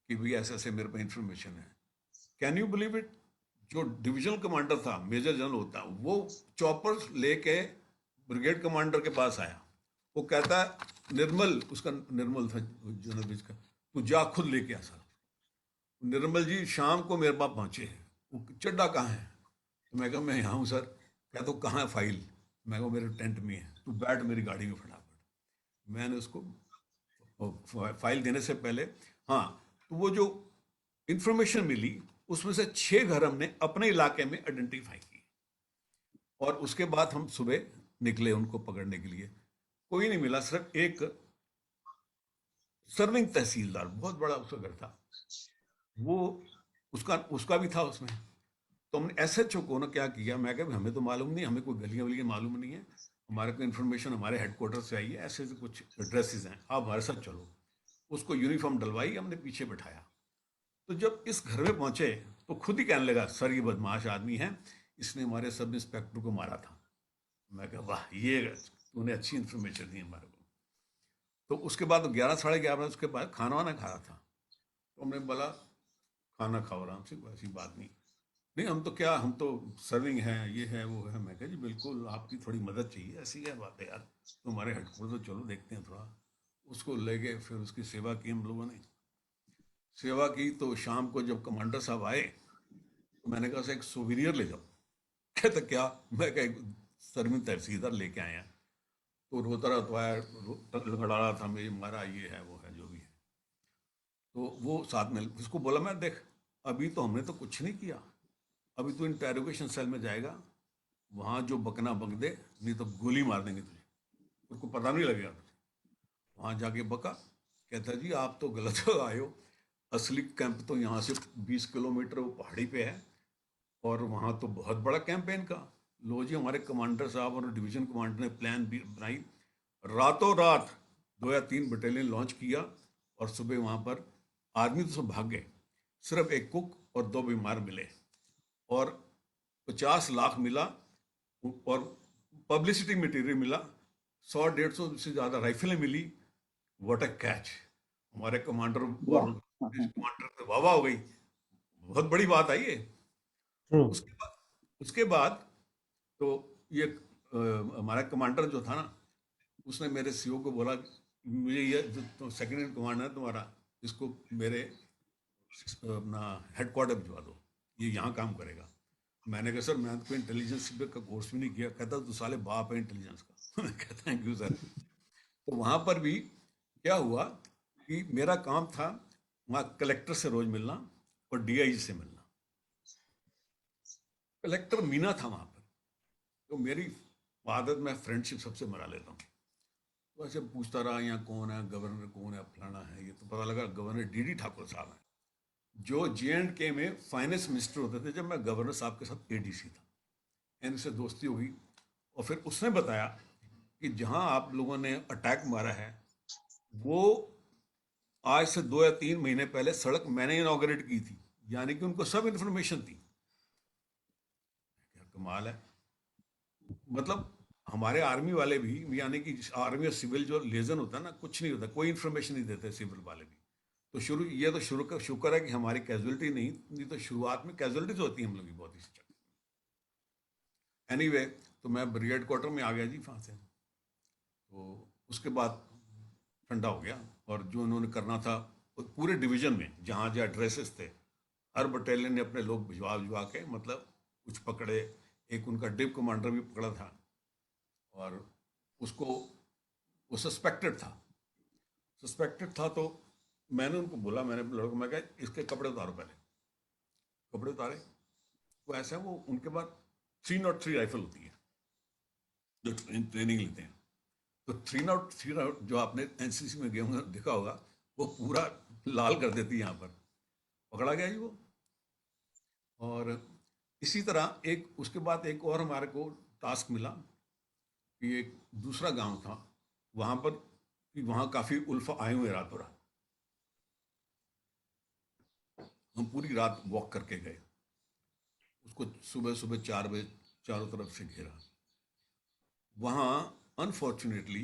कि भैया ऐसे ऐसे मेरे पे इंफॉर्मेशन है। कैन यू बिलीव इट, जो डिविजनल कमांडर था, मेजर जनरल होता, वो चॉपर लेके ब्रिगेड कमांडर के पास आया। वो कहता है निर्मल, उसका निर्मल था जनरल का, तू जा खुद लेके आ सर। निर्मल जी शाम को मेरे पास पहुंचे। वो चड्डा कहाँ है? तो मैं कहा मैं यहाँ हूँ सर। क्या तो कहाँ है फाइल? मैं कहा मेरे टेंट में है, तू बैठ मेरी गाड़ी में फटाफट। मैंने उसको फाइल देने से पहले, हाँ, तो वो जो इंफॉर्मेशन मिली उसमें से 6 घर हमने अपने इलाके में आइडेंटिफाई किए, और उसके बाद हम सुबह निकले उनको पकड़ने के लिए। कोई नहीं मिला, सिर्फ एक सर्विंग तहसीलदार, बहुत बड़ा उसका घर था, वो उसका भी था उसमें। तो हमने SHO को ना क्या किया, मैं कहा हमें तो मालूम नहीं, हमें कोई गलियां वलियां मालूम नहीं है, हमारे को इन्फॉर्मेशन हमारे हेडक्वार्टर से आई है, ऐसे ऐसे कुछ एड्रेसेस हैं, आप हमारे साथ चलो। उसको यूनिफॉर्म डलवाई, हमने पीछे बैठाया। तो जब इस घर में पहुंचे तो खुद ही कहने लगा सर ये बदमाश आदमी है, इसने हमारे सब इंस्पेक्टर को मारा था। मैं कहा वाह, ये तूने अच्छी इन्फॉर्मेशन दी हमारे को। तो उसके बाद 11 साढ़े 11 उसके बाद खाना वाना खाया था। तो हमने बोला खाना खाओ आराम से, ऐसी बात नहीं। नहीं हम तो क्या, हम तो सर्विंग है, ये है वो है। मैं कहा जी बिल्कुल आपकी थोड़ी मदद चाहिए, ऐसी क्या बात है यार, तो हमारे हेडक्वार्टर तो चलो देखते हैं थोड़ा। उसको ले गए, फिर उसकी सेवा की हम लोगों ने। सेवा की तो शाम को जब कमांडर साहब आए तो मैंने कहा एक सोविनियर ले जाओ। कहते क्या? मैं कहा सर्विंग तहसीलदार लेके आए हैं। तो रोता रहता है, लड़खड़ा रहा था, मेरी मारा, ये है वो है जो भी है। तो वो साथ में उसको बोला, मैं देख अभी तो हमने तो कुछ नहीं किया, अभी तो इंटेरोगेशन सेल में जाएगा, वहाँ जो बकना बक दे, नहीं तो गोली मार देंगे तुझे, उसको पता नहीं लगेगा तुझे। वहाँ जाके बका। कहता जी आप तो गलत आए हो, असली कैंप तो यहाँ से 20 किलोमीटर वो पहाड़ी पे है, और वहाँ तो बहुत बड़ा कैंप है इनका। लो जी, हमारे कमांडर साहब और डिवीजन कमांडर ने प्लान भी बनाई, रातों रात 2 या 3 बटालियन लॉन्च किया, और सुबह वहाँ पर आदमी तो सब भाग गए, सिर्फ एक कुक और 2 बीमार मिले, और 50 लाख मिला, और पब्लिसिटी मटेरियल मिला, 100-150 से ज़्यादा राइफलें मिली। What a catch! हमारे कमांडर और वाह। कमांडर पे वाह वाह हो गई, बहुत बड़ी बात आई है। ट्रू। उसके बाद तो ये हमारा कमांडर जो था ना, उसने मेरे सीओ को बोला, मुझे ये जो तो सेकंड इन कमांड है तुम्हारा, इसको मेरे अपना हेडक्वार्टर भिजवा दो, ये यहाँ काम करेगा। मैंने कहा सर मैं तो कोई इंटेलिजेंस का कोर्स भी नहीं किया। कहता तू साले बाप है इंटेलिजेंस का। मैं कहता थैंक यू सर। तो वहाँ पर भी क्या हुआ कि मेरा काम था वहाँ कलेक्टर से रोज मिलना और डीआईजी से मिलना। कलेक्टर मीना था वहाँ पर, तो मेरी आदत में फ्रेंडशिप सबसे बना लेता हूँ। तो ऐसे पूछता रहा यहाँ कौन है, गवर्नर कौन है, फलाना है। ये तो पता लगा गवर्नर डीडी ठाकुर साहब हैं, जो जे&के में फाइनेंस मिनिस्टर होते थे जब मैं गवर्नर साहब के साथ एडीसी था। इनसे दोस्ती हुई और फिर उसने बताया कि जहाँ आप लोगों ने अटैक मारा है वो आज से 2 या 3 महीने पहले सड़क मैंने इनॉग्रेट की थी, यानी कि उनको सब इंफॉर्मेशन थी। क्या कमाल है। मतलब हमारे आर्मी वाले भी, यानी कि आर्मी और सिविल जो लेजन होता है ना, कुछ नहीं होता, कोई इन्फॉर्मेशन नहीं देते सिविल वाले भी। तो शुरू का शुक्र है कि हमारी कैजुअलिटी नहीं तो शुरुआत में कैजुअलिटीज होती है हम लोग की बहुत ही। एनीवे तो मैं ब्रिगेड क्वार्टर में आ गया जी वहाँ से। तो उसके बाद ठंडा हो गया और जो उन्होंने करना था पूरे डिवीजन में जहाँ जहाँ एड्रेसेस थे, हर बटालियन ने अपने लोग भिजवा के, मतलब कुछ पकड़े। एक उनका डिप कमांडर भी पकड़ा था और उसको वो सस्पेक्टेड था। तो मैंने उनको बोला, मैंने लड़कों में कहा इसके कपड़े उतारो, पहले कपड़े उतारे। तो ऐसा वो उनके पास 303 राइफल होती है जो ट्रेनिंग लेते हैं। तो 303 जो आपने एनसीसी में गए होंगे देखा होगा, वो पूरा लाल कर देती है यहाँ पर। पकड़ा गया जी वो। और इसी तरह एक उसके बाद एक और हमारे को टास्क मिला कि एक दूसरा गांव था वहाँ पर, कि वहाँ काफ़ी उल्फा आए हुए रातों रात। हम पूरी रात वॉक करके गए, उसको सुबह सुबह 4 बजे चारों तरफ से घेरा। वहाँ अनफॉर्चुनेटली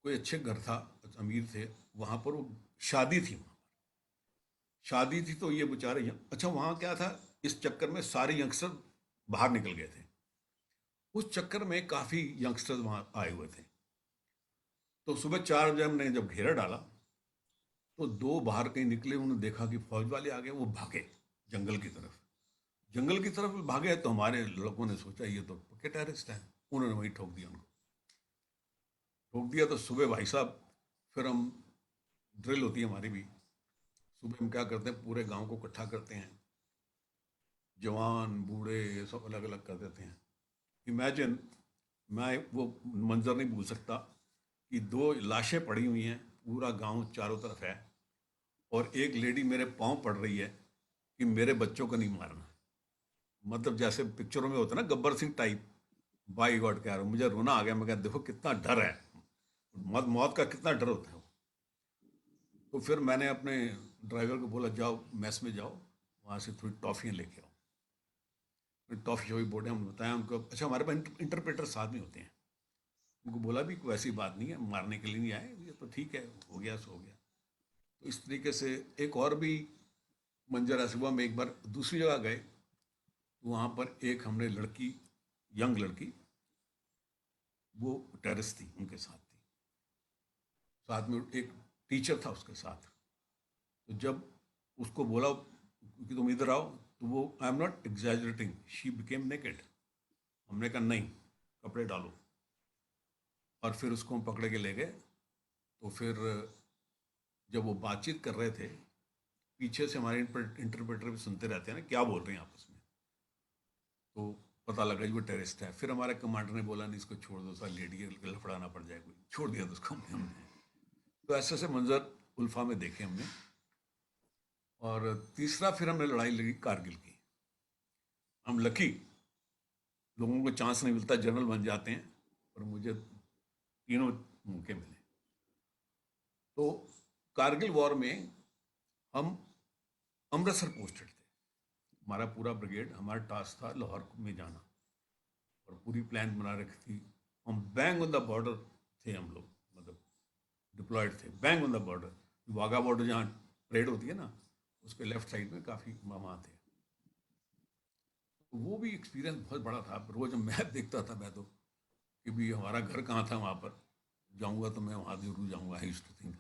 कोई अच्छे घर था, अमीर थे, वहाँ पर वो शादी थी। शादी थी तो ये बेचारे अच्छा वहाँ क्या था, इस चक्कर में सारे यंगस्टर बाहर निकल गए थे। उस चक्कर में काफ़ी यंगस्टर्स वहाँ आए हुए थे। तो सुबह 4 बजे हमने जब घेरा डाला तो 2 बाहर कहीं निकले, उन्होंने देखा कि फौज वाले आ गए, वो भागे जंगल की तरफ। जंगल की तरफ भागे तो हमारे लड़कों ने सोचा ये तो पक्के टेररिस्ट हैं, उन्होंने वहीं ठोक दिया उनको। ठोक दिया तो सुबह भाई साहब फिर हम, ड्रिल होती है हमारी भी, सुबह हम क्या करते हैं पूरे गांव को इकट्ठा करते हैं, जवान बूढ़े ये सब अलग अलग कर देते हैं। इमेजिन, मैं वो मंजर नहीं भूल सकता कि 2 लाशें पड़ी हुई हैं, पूरा गांव चारों तरफ है और एक लेडी मेरे पाँव पड़ रही है कि मेरे बच्चों को नहीं मारना। मतलब जैसे पिक्चरों में होता है ना Gabbar Singh type. By God कह रहा हूँ, मुझे रोना आ गया। मैं कहा देखो कितना डर है, मौत मौत का कितना डर होता है। तो फिर मैंने अपने ड्राइवर को बोला जाओ मैस में जाओ, वहाँ से थोड़ी टॉफ़ियाँ लेके आओ। फिर टॉफ़ी शॉफ़ी बोर्ड हमने बताया उनको। अच्छा हमारे पास इंटरप्रेटर साथ में होते हैं। उनको बोला भी कोई ऐसी बात नहीं है, मारने के लिए नहीं आए, ये तो ठीक है, हो गया सो हो गया। तो इस तरीके से एक और भी मंजर ऐसे हुआ। हम एक बार दूसरी जगह गए तो वहाँ पर एक हमने लड़की, यंग लड़की, वो टेररिस्ट थी, उनके साथ थी, साथ में एक टीचर था उसके साथ। तो जब उसको बोला कि तुम इधर आओ, तो वो, I am not exaggerating, she became naked. हमने कहा नहीं, कपड़े डालो। और फिर उसको हम पकड़ के ले गए। तो फिर जब वो बातचीत कर रहे थे, पीछे से हमारे इंटरप्रेटर भी सुनते रहते हैं ना क्या बोल रहे हैं आपस में, तो पता लगा कि वो टेररिस्ट है। फिर हमारे कमांडर ने बोला नहीं इसको छोड़ दो, सर लेडी लफड़ाना पड़ जाए, कोई छोड़ दिया तो उसको हमने। तो ऐसे ऐसे मंजर उल्फा में देखे हमने। और तीसरा फिर हमने लड़ाई लड़ी कारगिल की। हम लकी, लोगों को चांस नहीं मिलता, जनरल बन जाते हैं, और मुझे तीनों मौके मिले। तो कारगिल वॉर में हम अमृतसर पोस्टेड थे, हमारा पूरा ब्रिगेड, हमारा टास्क था लाहौर में जाना और पूरी प्लान बना रखी थी। हम बैंग ऑन द बॉर्डर थे, हम लोग मतलब डिप्लॉयड थे bang on the border. Wagah border जहाँ परेड होती है ना, उसके लेफ्ट साइड में काफ़ी वहाँ थे। तो वो भी एक्सपीरियंस बहुत बड़ा था। रोज मैप देखता था मैं तो, कि भी हमारा घर कहाँ था, वहाँ पर जाऊँगा तो मैं वहाँ जरूर जाऊँगा, आई यूज्ड टू थिंक।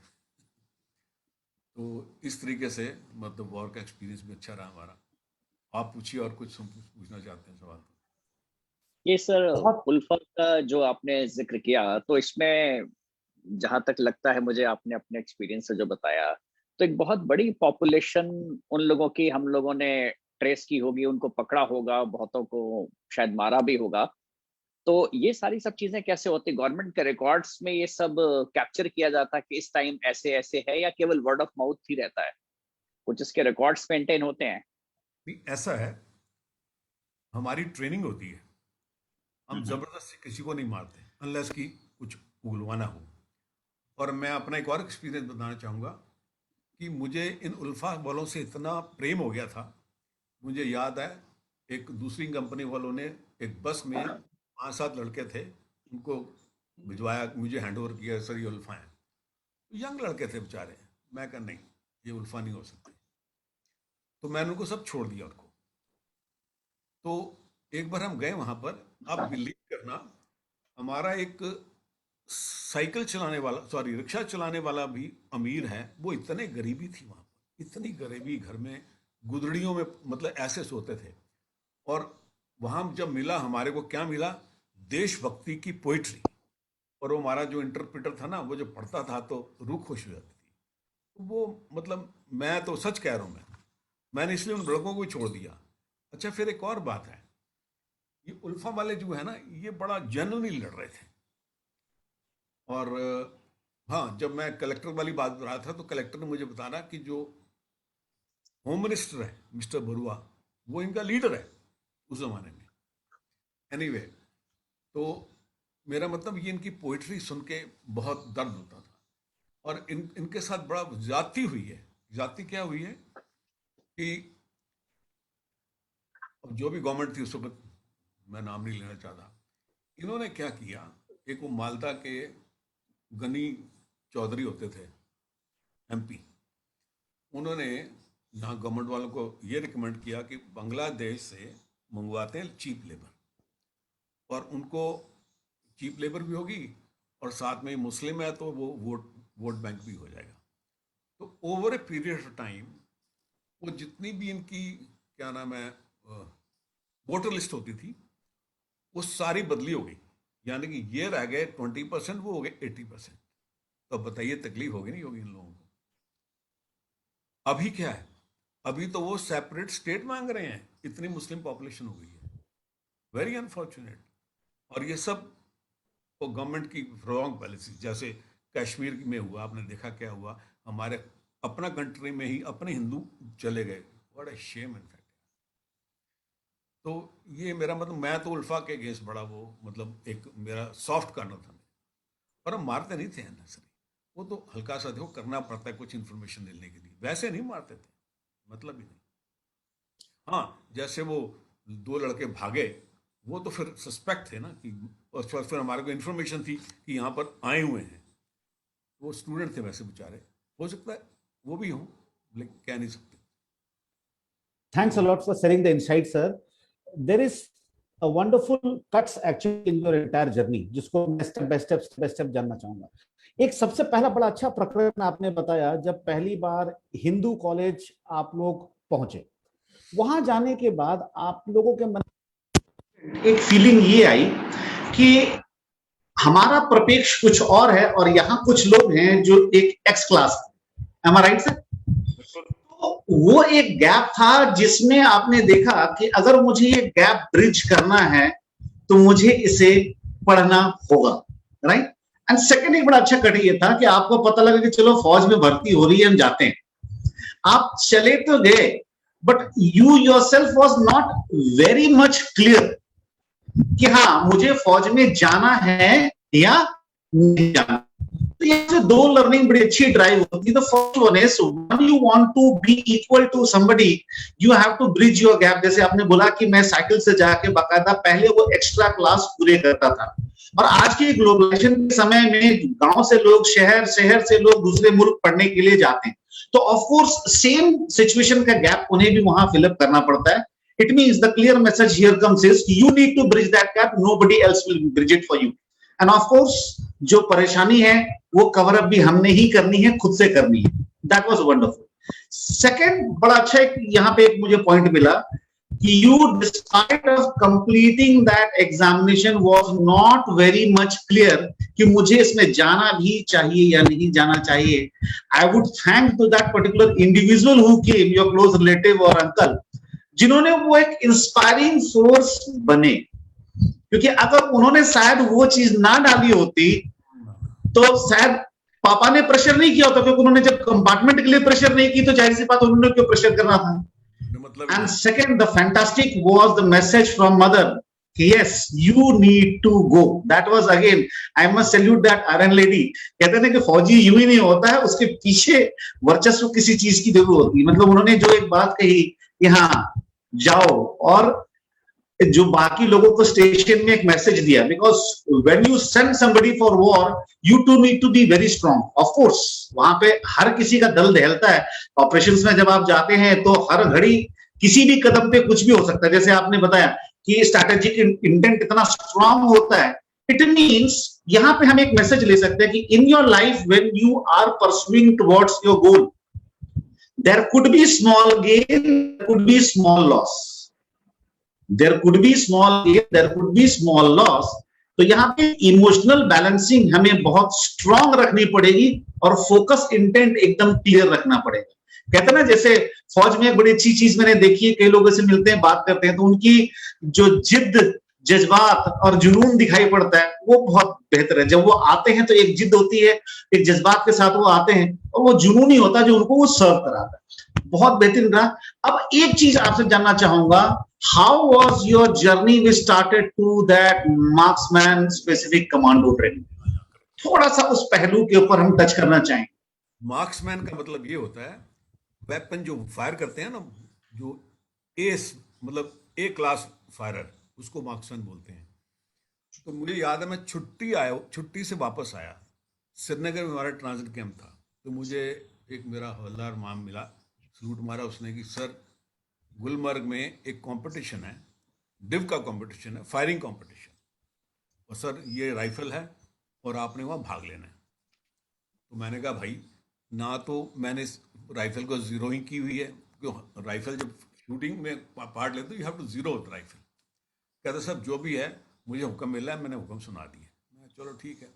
तो इस तरीके से मतलब वॉर का एक्सपीरियंस भी अच्छा रहा हमारा। आप पूछिए और कुछ पूछना चाहते हैं सवाल। ये सर बहुत उल्फत का जो आपने जिक्र किया, तो इसमें जहां तक लगता है मुझे, आपने अपने एक्सपीरियंस से जो बताया, तो एक बहुत बड़ी पॉपुलेशन उन लोगों की हम लोगों ने ट्रेस की होगी, उनको पकड़ा होगा, बहुतों को शायद मारा भी होगा। तो ये सारी सब चीजें कैसे होती, गवर्नमेंट के रिकॉर्ड्स में ये सब कैप्चर किया जाता है कि इस टाइम ऐसे ऐसे है, या केवल वर्ड ऑफ माउथ ही रहता है? कुछ इसके रिकॉर्ड्स मेंटेन होते हैं? नहीं, ऐसा है, हमारी ट्रेनिंग होती है, हम हम्म। जबरदस्ती किसी को नहीं मारते अनलेस कि कुछ उगलवाना हो। और मैं अपना एक और एक्सपीरियंस बताना चाहूँगा कि मुझे इन उल्फा वालों से इतना प्रेम हो गया था। मुझे याद है, एक दूसरी कंपनी वालों ने एक बस में 5-7 लड़के थे, उनको भिजवाया, मुझे हैंड ओवर किया, सर ये उल्फा हैं। यंग लड़के थे बेचारे। मैं कहा नहीं, ये उल्फा नहीं हो सकते। तो मैंने उनको सब छोड़ दिया उनको। तो एक बार हम गए वहाँ पर, आप बिलीव करना, हमारा एक साइकिल चलाने वाला, सॉरी रिक्शा चलाने वाला भी अमीर है। वो इतने गरीबी थी वहाँ पर, इतनी गरीबी, घर में गुदड़ियों में मतलब ऐसे सोते थे। और वहाँ जब मिला हमारे को, क्या मिला, देशभक्ति की पोइट्री। और वो हमारा जो इंटरप्रेटर था ना, वो जो पढ़ता था तो रूह खुश हो जाती थी। वो मतलब मैं तो सच कह रहा हूँ, मैंने इसलिए उन लड़कों को भी छोड़ दिया। अच्छा, फिर एक और बात है, ये उल्फा वाले जो है ना, ये बड़ा जेन्युइनली लड़ रहे थे। और हाँ, जब मैं कलेक्टर वाली बात कर रहा था, तो कलेक्टर ने मुझे बताना कि जो होम मिनिस्टर है मिस्टर बरुआ, वो इनका लीडर है उस जमाने में। एनीवे, तो मेरा मतलब ये इनकी पोइट्री सुन के बहुत दर्द होता था। और इनके साथ बड़ा ज्यादती हुई है। ज्यादती क्या हुई है कि जो भी गवर्नमेंट थी उस वक्त, मैं नाम नहीं लेना चाहता, इन्होंने क्या किया, एक वो मालदा के गनी चौधरी होते थे, एमपी, उन्होंने यहाँ गवर्नमेंट वालों को ये रिकमेंड किया कि बांग्लादेश से मंगवाते हैं चीप लेबर, और उनको चीप लेबर भी होगी और साथ में मुस्लिम है तो वो वोट बैंक भी हो जाएगा। तो over a period of time वो जितनी भी इनकी क्या नाम है वोटर लिस्ट होती थी, वो सारी बदली हो गई। यानी कि ये रह गए 20%, वो हो गए 80%। तो बताइए तकलीफ होगी नहीं होगी इन लोगों को? अभी क्या है, अभी तो वो सेपरेट स्टेट मांग रहे हैं, इतनी मुस्लिम पॉपुलेशन हो गई है। Very unfortunate. और ये सब वो गवर्नमेंट की रॉन्ग पॉलिसी, जैसे कश्मीर में हुआ, आपने देखा क्या हुआ, हमारे अपना कंट्री में ही अपने हिंदू चले गए। What a shame in fact. तो ये मेरा मतलब, मैं तो उल्फा के अगेंस्ट बड़ा वो मतलब एक मेरा सॉफ्ट कॉर्नर था। पर हम मारते नहीं थे नेसेसरी, वो तो हल्का सा देखो करना पड़ता है कुछ इन्फॉर्मेशन देने के लिए, वैसे नहीं मारते थे, मतलब ही नहीं। हाँ, जैसे वो 2 लड़के भागे, वो तो फिर सस्पेक्ट थे ना कि, और फिर हमारे को इन्फॉर्मेशन थी कि यहाँ पर आए हुए हैं। वो स्टूडेंट थे वैसे बेचारे, हो सकता है वो भी हों, लेकिन कह नहीं सकते। Thanks a lot for sharing the insight, sir. There is a wonderful cuts actually in your entire journey, जिसको मैं स्टेप बाय स्टेप जानना चाहूंगा। एक सबसे पहला बड़ा अच्छा प्रकरण आपने बताया, जब पहली बार हिंदू कॉलेज आप लोग पहुंचे, वहां जाने के बाद आप लोगों के मन एक फीलिंग ये आई कि हमारा प्रपेक्ष कुछ और है और यहाँ कुछ लोग हैं जो एक एक्स क्लास है। Am I right, sir? वो एक गैप था जिसमें आपने देखा कि अगर मुझे ये गैप ब्रिज करना है तो मुझे इसे पढ़ना होगा, राइट? एंड सेकंड एक बड़ा अच्छा कट ये था कि आपको पता लगा कि चलो फौज में भर्ती हो रही है, हम जाते हैं। आप चले तो गए, but you yourself was not very much clear कि हाँ मुझे फौज में जाना है या नहीं जाना। तो ये जो 2 लर्निंग बड़ी अच्छी ड्राइव होती है। The first one is when you want to be equal to somebody, you have to bridge your gap. जैसे आपने बोला कि मैं साइकिल से जाके बाकायदा पहले वो एक्स्ट्रा क्लास पूरे करता था, और आज के ग्लोबलाइजेशन के समय में गांव से लोग शहर, शहर से लोग दूसरे मुल्क पढ़ने के लिए जाते हैं, तो ऑफ कोर्स सेम सिचुएशन का गैप उन्हें भी वहां फिलअप करना पड़ता है। It means the clear message here comes is you need to bridge that gap. Nobody else will bridge it for you. And of course, जो परेशानी है वो कवर अप भी हमने ही करनी है, खुद से करनी है. That was wonderful. Second, बड़ा अच्छा एक यहाँ पे एक मुझे पॉइंट मिला कि you, despite of completing that examination, was not very much clear कि मुझे इसमें जाना भी चाहिए या नहीं जाना चाहिए. I would thank to that particular individual who came, your close relative or uncle, जिन्होंने वो एक इंस्पायरिंग सोर्स बने. क्योंकि अगर उन्होंने शायद वो चीज ना डाली होती तो शायद पापा ने प्रेशर नहीं किया होता, क्योंकि उन्होंने जब कंपार्टमेंट के लिए प्रेशर नहीं की तो जाहिर सी बात उन्होंने क्यों प्रेशर करना था. And second, the fantastic was the message from mother. Yes, you need to go. That was again, I must salute that iron lady. कहते हैं कि फौजी यूं ही नहीं होता है, उसके पीछे वर्चस्व किसी चीज की जरूर होती है. मतलब उन्होंने जो एक बात कही कि हाँ जाओ, और जो बाकी लोगों को स्टेशन में एक मैसेज दिया, because when you send somebody for war you too need to be very strong. Of course वहां पे हर किसी का दल दहलता है. ऑपरेशंस में जब आप जाते हैं तो हर घड़ी किसी भी कदम पे कुछ भी हो सकता है. जैसे आपने बताया कि स्ट्रैटेजिक इंटेंट इतना स्ट्रांग होता है. इट मींस यहां पे हम एक मैसेज ले सकते हैं कि in your life when you are pursuing towards your goal, there could be small gain, there could be small loss, there could be small gain, there could be small loss. तो यहाँ पे emotional balancing हमें बहुत strong रखनी पड़ेगी और focus intent एकदम clear रखना पड़ेगा. कहते हैं ना, जैसे फौज में एक बड़ी अच्छी चीज मैंने देखी है, कई लोगों से मिलते हैं, बात करते हैं, तो उनकी जो जिद, जज्बात और जुनून दिखाई पड़ता है वो बहुत बेहतर है. जब वो आते हैं तो एक जिद होती है, एक जज्बात के साथ वो आते हैं, और वो जुनून ही होता है जो उनको वो सर्व कराता है. बहुत बेहतरीन रहा. अब एक चीज आपसे जानना चाहूंगा, how was your journey which started to that marksman specific commando training? थोड़ा सा उस पहलू के ऊपर हम टच करना चाहेंगे. मार्क्समैन का मतलब ये होता है वेपन जो फायर करते हैं ना, जो एस मतलब ए क्लास फायरर, उसको मार्क्समैन बोलते हैं. तो मुझे याद है मैं छुट्टी से वापस आया, श्रीनगर में हमारा ट्रांजिट कैंप था. तो मुझे एक मेरा हवलदार माम मिला, सलूट मारा उसने कि सर गुलमर्ग में एक कंपटीशन है, डिव का कंपटीशन है, फायरिंग कंपटीशन, और सर ये राइफल है और आपने वहाँ भाग लेना है. तो मैंने कहा भाई, ना तो मैंने राइफल को जीरो ही की हुई है, क्यों राइफल जब शूटिंग में पार्ट लेते you have to zero with rifle. कहते सर जो भी है मुझे हुक्म मिला है, मैंने हुक्म सुना दिए. मैं चलो ठीक है.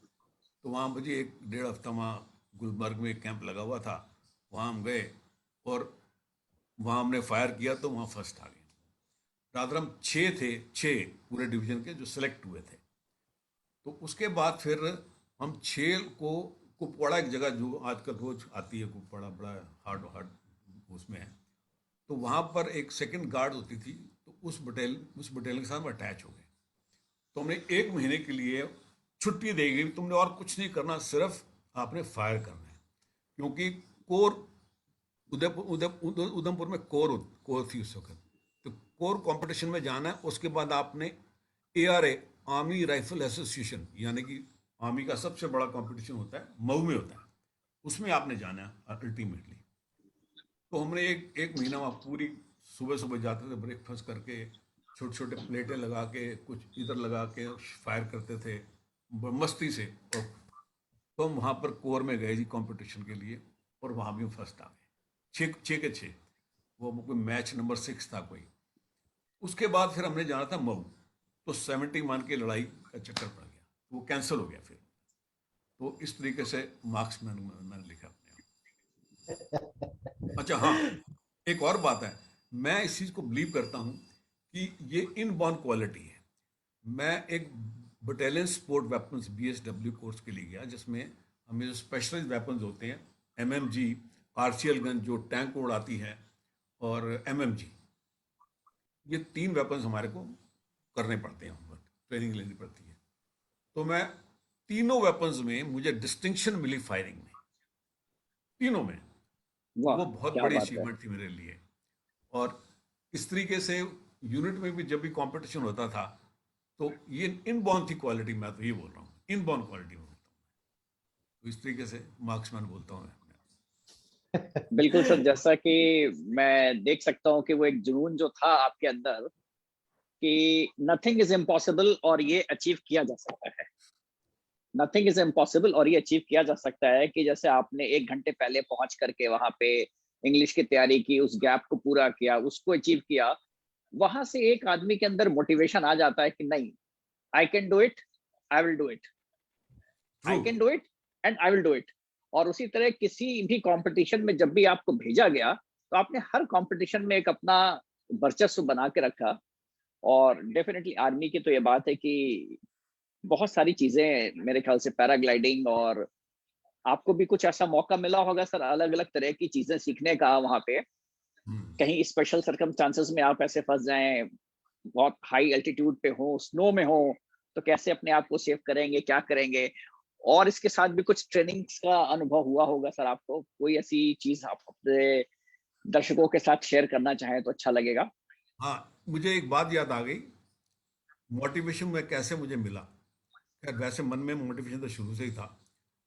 तो वहाँ मुझे 1-1.5 हफ्ता वहाँ गुलमर्ग में एक कैंप लगा हुआ था, वहाँ हम गए और वहाँ हमने फायर किया तो वहाँ फर्स्ट आ गए. रात हम 6 पूरे डिवीजन के जो सिलेक्ट हुए थे. तो उसके बाद फिर हम 6 को कुपवाड़ा, एक जगह जो आजकल रोज आती है कुपवाड़ा, बड़ा हार्ड उसमें है, तो वहाँ पर एक सेकंड गार्ड होती थी, तो उस बटालियन के साथ हम अटैच हो गए. तो हमने 1 महीने के लिए छुट्टी दी गई, तुमने और कुछ नहीं करना, सिर्फ आपने फायर करना है. क्योंकि कोर उधमपुर में कोर थी उस वक्त, तो कोर कंपटीशन में जाना है. उसके बाद आपने ARA, आर्मी राइफल एसोसिएशन, यानी कि आर्मी का सबसे बड़ा कंपटीशन होता है, मऊ में होता है, उसमें आपने जाना है अल्टीमेटली. तो हमने एक महीना वहाँ पूरी सुबह जाते थे, ब्रेकफास्ट करके, छोटे छोटे प्लेटें लगा के, कुछ इधर लगा के फायर करते थे मस्ती से. और तो हम वहाँ पर कोर में गए जी कंपटीशन के लिए, और वहाँ भी हम फर्स्ट आ गए, 6 के 6. वो कोई मैच नंबर 6 था कोई. उसके बाद फिर हमने जाना था मऊ, तो 71 की लड़ाई का चक्कर पड़ गया, वो कैंसिल हो गया फिर. तो इस तरीके से मार्क्समैन मैंने लिखा अपने. अच्छा हाँ, एक और बात है, मैं इस चीज़ को बिलीव करता हूँ कि ये इनबॉर्न क्वालिटी है. मैं एक battalion sport weapons BSW course के लिए गया, जिसमें हमें जो स्पेशलाइज्ड वेपन्स होते हैं, MMG, RCL गन जो टैंक को उड़ाती है, और MMG, ये 3 वेपन्स हमारे को करने पड़ते हैं, ट्रेनिंग लेनी पड़ती है. तो मैं तीनों वेपन्स में मुझे डिस्टिंक्शन मिली फायरिंग में, तीनों में. वो बहुत बड़ी अचीवमेंट थी मेरे लिए. और इस तरीके से यूनिट में भी जब भी कंपटीशन होता था, तो ये इनबॉर्न थी क्वालिटी. मैं तो ये बोल रहा हूँ, इनबॉर्न क्वालिटी बोलता हूँ. तो इस तरीके से मार्क्समैन बोलता हूँ मैं. बिल्कुल सर, जैसा कि मैं देख सकता हूँ कि वो एक जुनून जो था आपके अंदर कि नथिंग इज इम्पॉसिबल और ये अचीव किया जा सकता है। नथिंग इज इम्पॉसिबल और ये अचीव किया जा सकता है कि जैसे आपने 1 घंटे पहले पहुंच करके वहां पे इंग्लिश की तैयारी की, उस गैप को पूरा किया, उसको अचीव किया। वहां से एक आदमी के अंदर मोटिवेशन आ जाता है कि नहीं, I can do it, I will do it, I true. Can do it and I will do it. और उसी तरह किसी भी कंपटीशन में जब भी आपको भेजा गया तो आपने हर कंपटीशन में एक अपना वर्चस्व बना के रखा। और डेफिनेटली आर्मी की तो ये बात है कि बहुत सारी चीजें, मेरे ख्याल से पैराग्लाइडिंग, और आपको भी कुछ ऐसा मौका मिला होगा सर अलग अलग तरह की चीजें सीखने का वहां पे। कहीं स्पेशल सर्कमस्टांसेस में आप ऐसे फंस जाएं, बहुत हाई एल्टीट्यूड पे हो, स्नो में हो, तो कैसे अपने आप को सेव करेंगे, क्या करेंगे। और इसके साथ भी कुछ ट्रेनिंग्स का अनुभव हुआ होगा सर आपको, कोई ऐसी चीज आप अपने दर्शकों के साथ शेयर करना चाहें तो अच्छा लगेगा। हाँ, मुझे एक बात याद आ गई, मोटिवेशन में कैसे मुझे मिला। खैर वैसे मन में मोटिवेशन तो शुरू से ही था।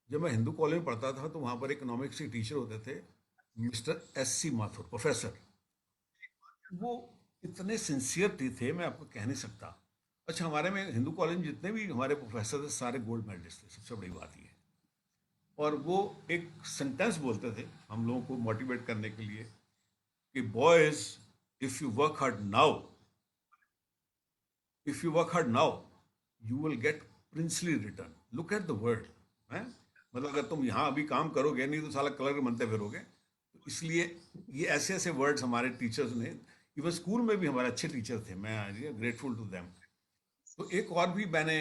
जब मैं हिंदू कॉलेज में पढ़ता था तो वहाँ पर इकोनॉमिक्स के टीचर होते थे, मिस्टर S.C. माथुर, प्रोफेसर। वो इतने सिंसियर थे, मैं आपको कह नहीं सकता। अच्छा, हमारे में हिंदू कॉलेज में जितने भी हमारे प्रोफेसर थे सारे गोल्ड मेडलिस्ट थे, सबसे बड़ी बात ये। और वो एक सेंटेंस बोलते थे हम लोगों को मोटिवेट करने के लिए कि boys, if you work hard now, if you work hard now you will get princely return. Look at the world. है मतलब अगर तुम यहाँ अभी काम करोगे नहीं तो साला कलर बनते फिरोगे। तो इसलिए ये ऐसे ऐसे वर्ड्स हमारे टीचर्स ने, इवन स्कूल में भी हमारे अच्छे टीचर थे, मैं ग्रेटफुल टू देम। तो एक और भी मैंने,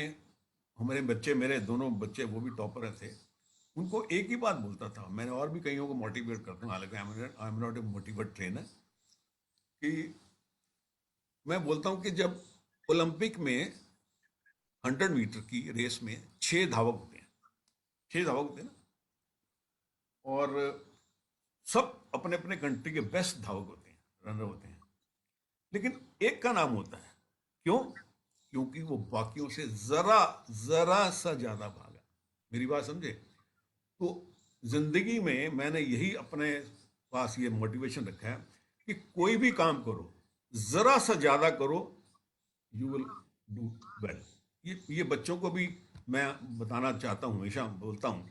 हमारे बच्चे, मेरे दोनों बच्चे वो भी टॉपर थे, उनको एक ही बात बोलता था। मैंने और भी कईयों को मोटिवेट करता हूँ, हालांकि I am not a motivate trainer, कि मैं बोलता हूँ कि जब ओलंपिक में 100 मीटर की रेस में 6 धावक होते हैं, 6 धावक होते हैं ना, और सब अपने अपने कंट्री के बेस्ट धावक होते हैं, रनर होते हैं, लेकिन एक का नाम होता है। क्यों? क्योंकि वो बाकियों से जरा जरा सा ज्यादा भागा। मेरी बात समझे? तो जिंदगी में मैंने यही अपने पास ये मोटिवेशन रखा है कि कोई भी काम करो, जरा सा ज्यादा करो, यू विल डू वेल। ये बच्चों को भी मैं बताना चाहता हूँ, हमेशा बोलता हूँ।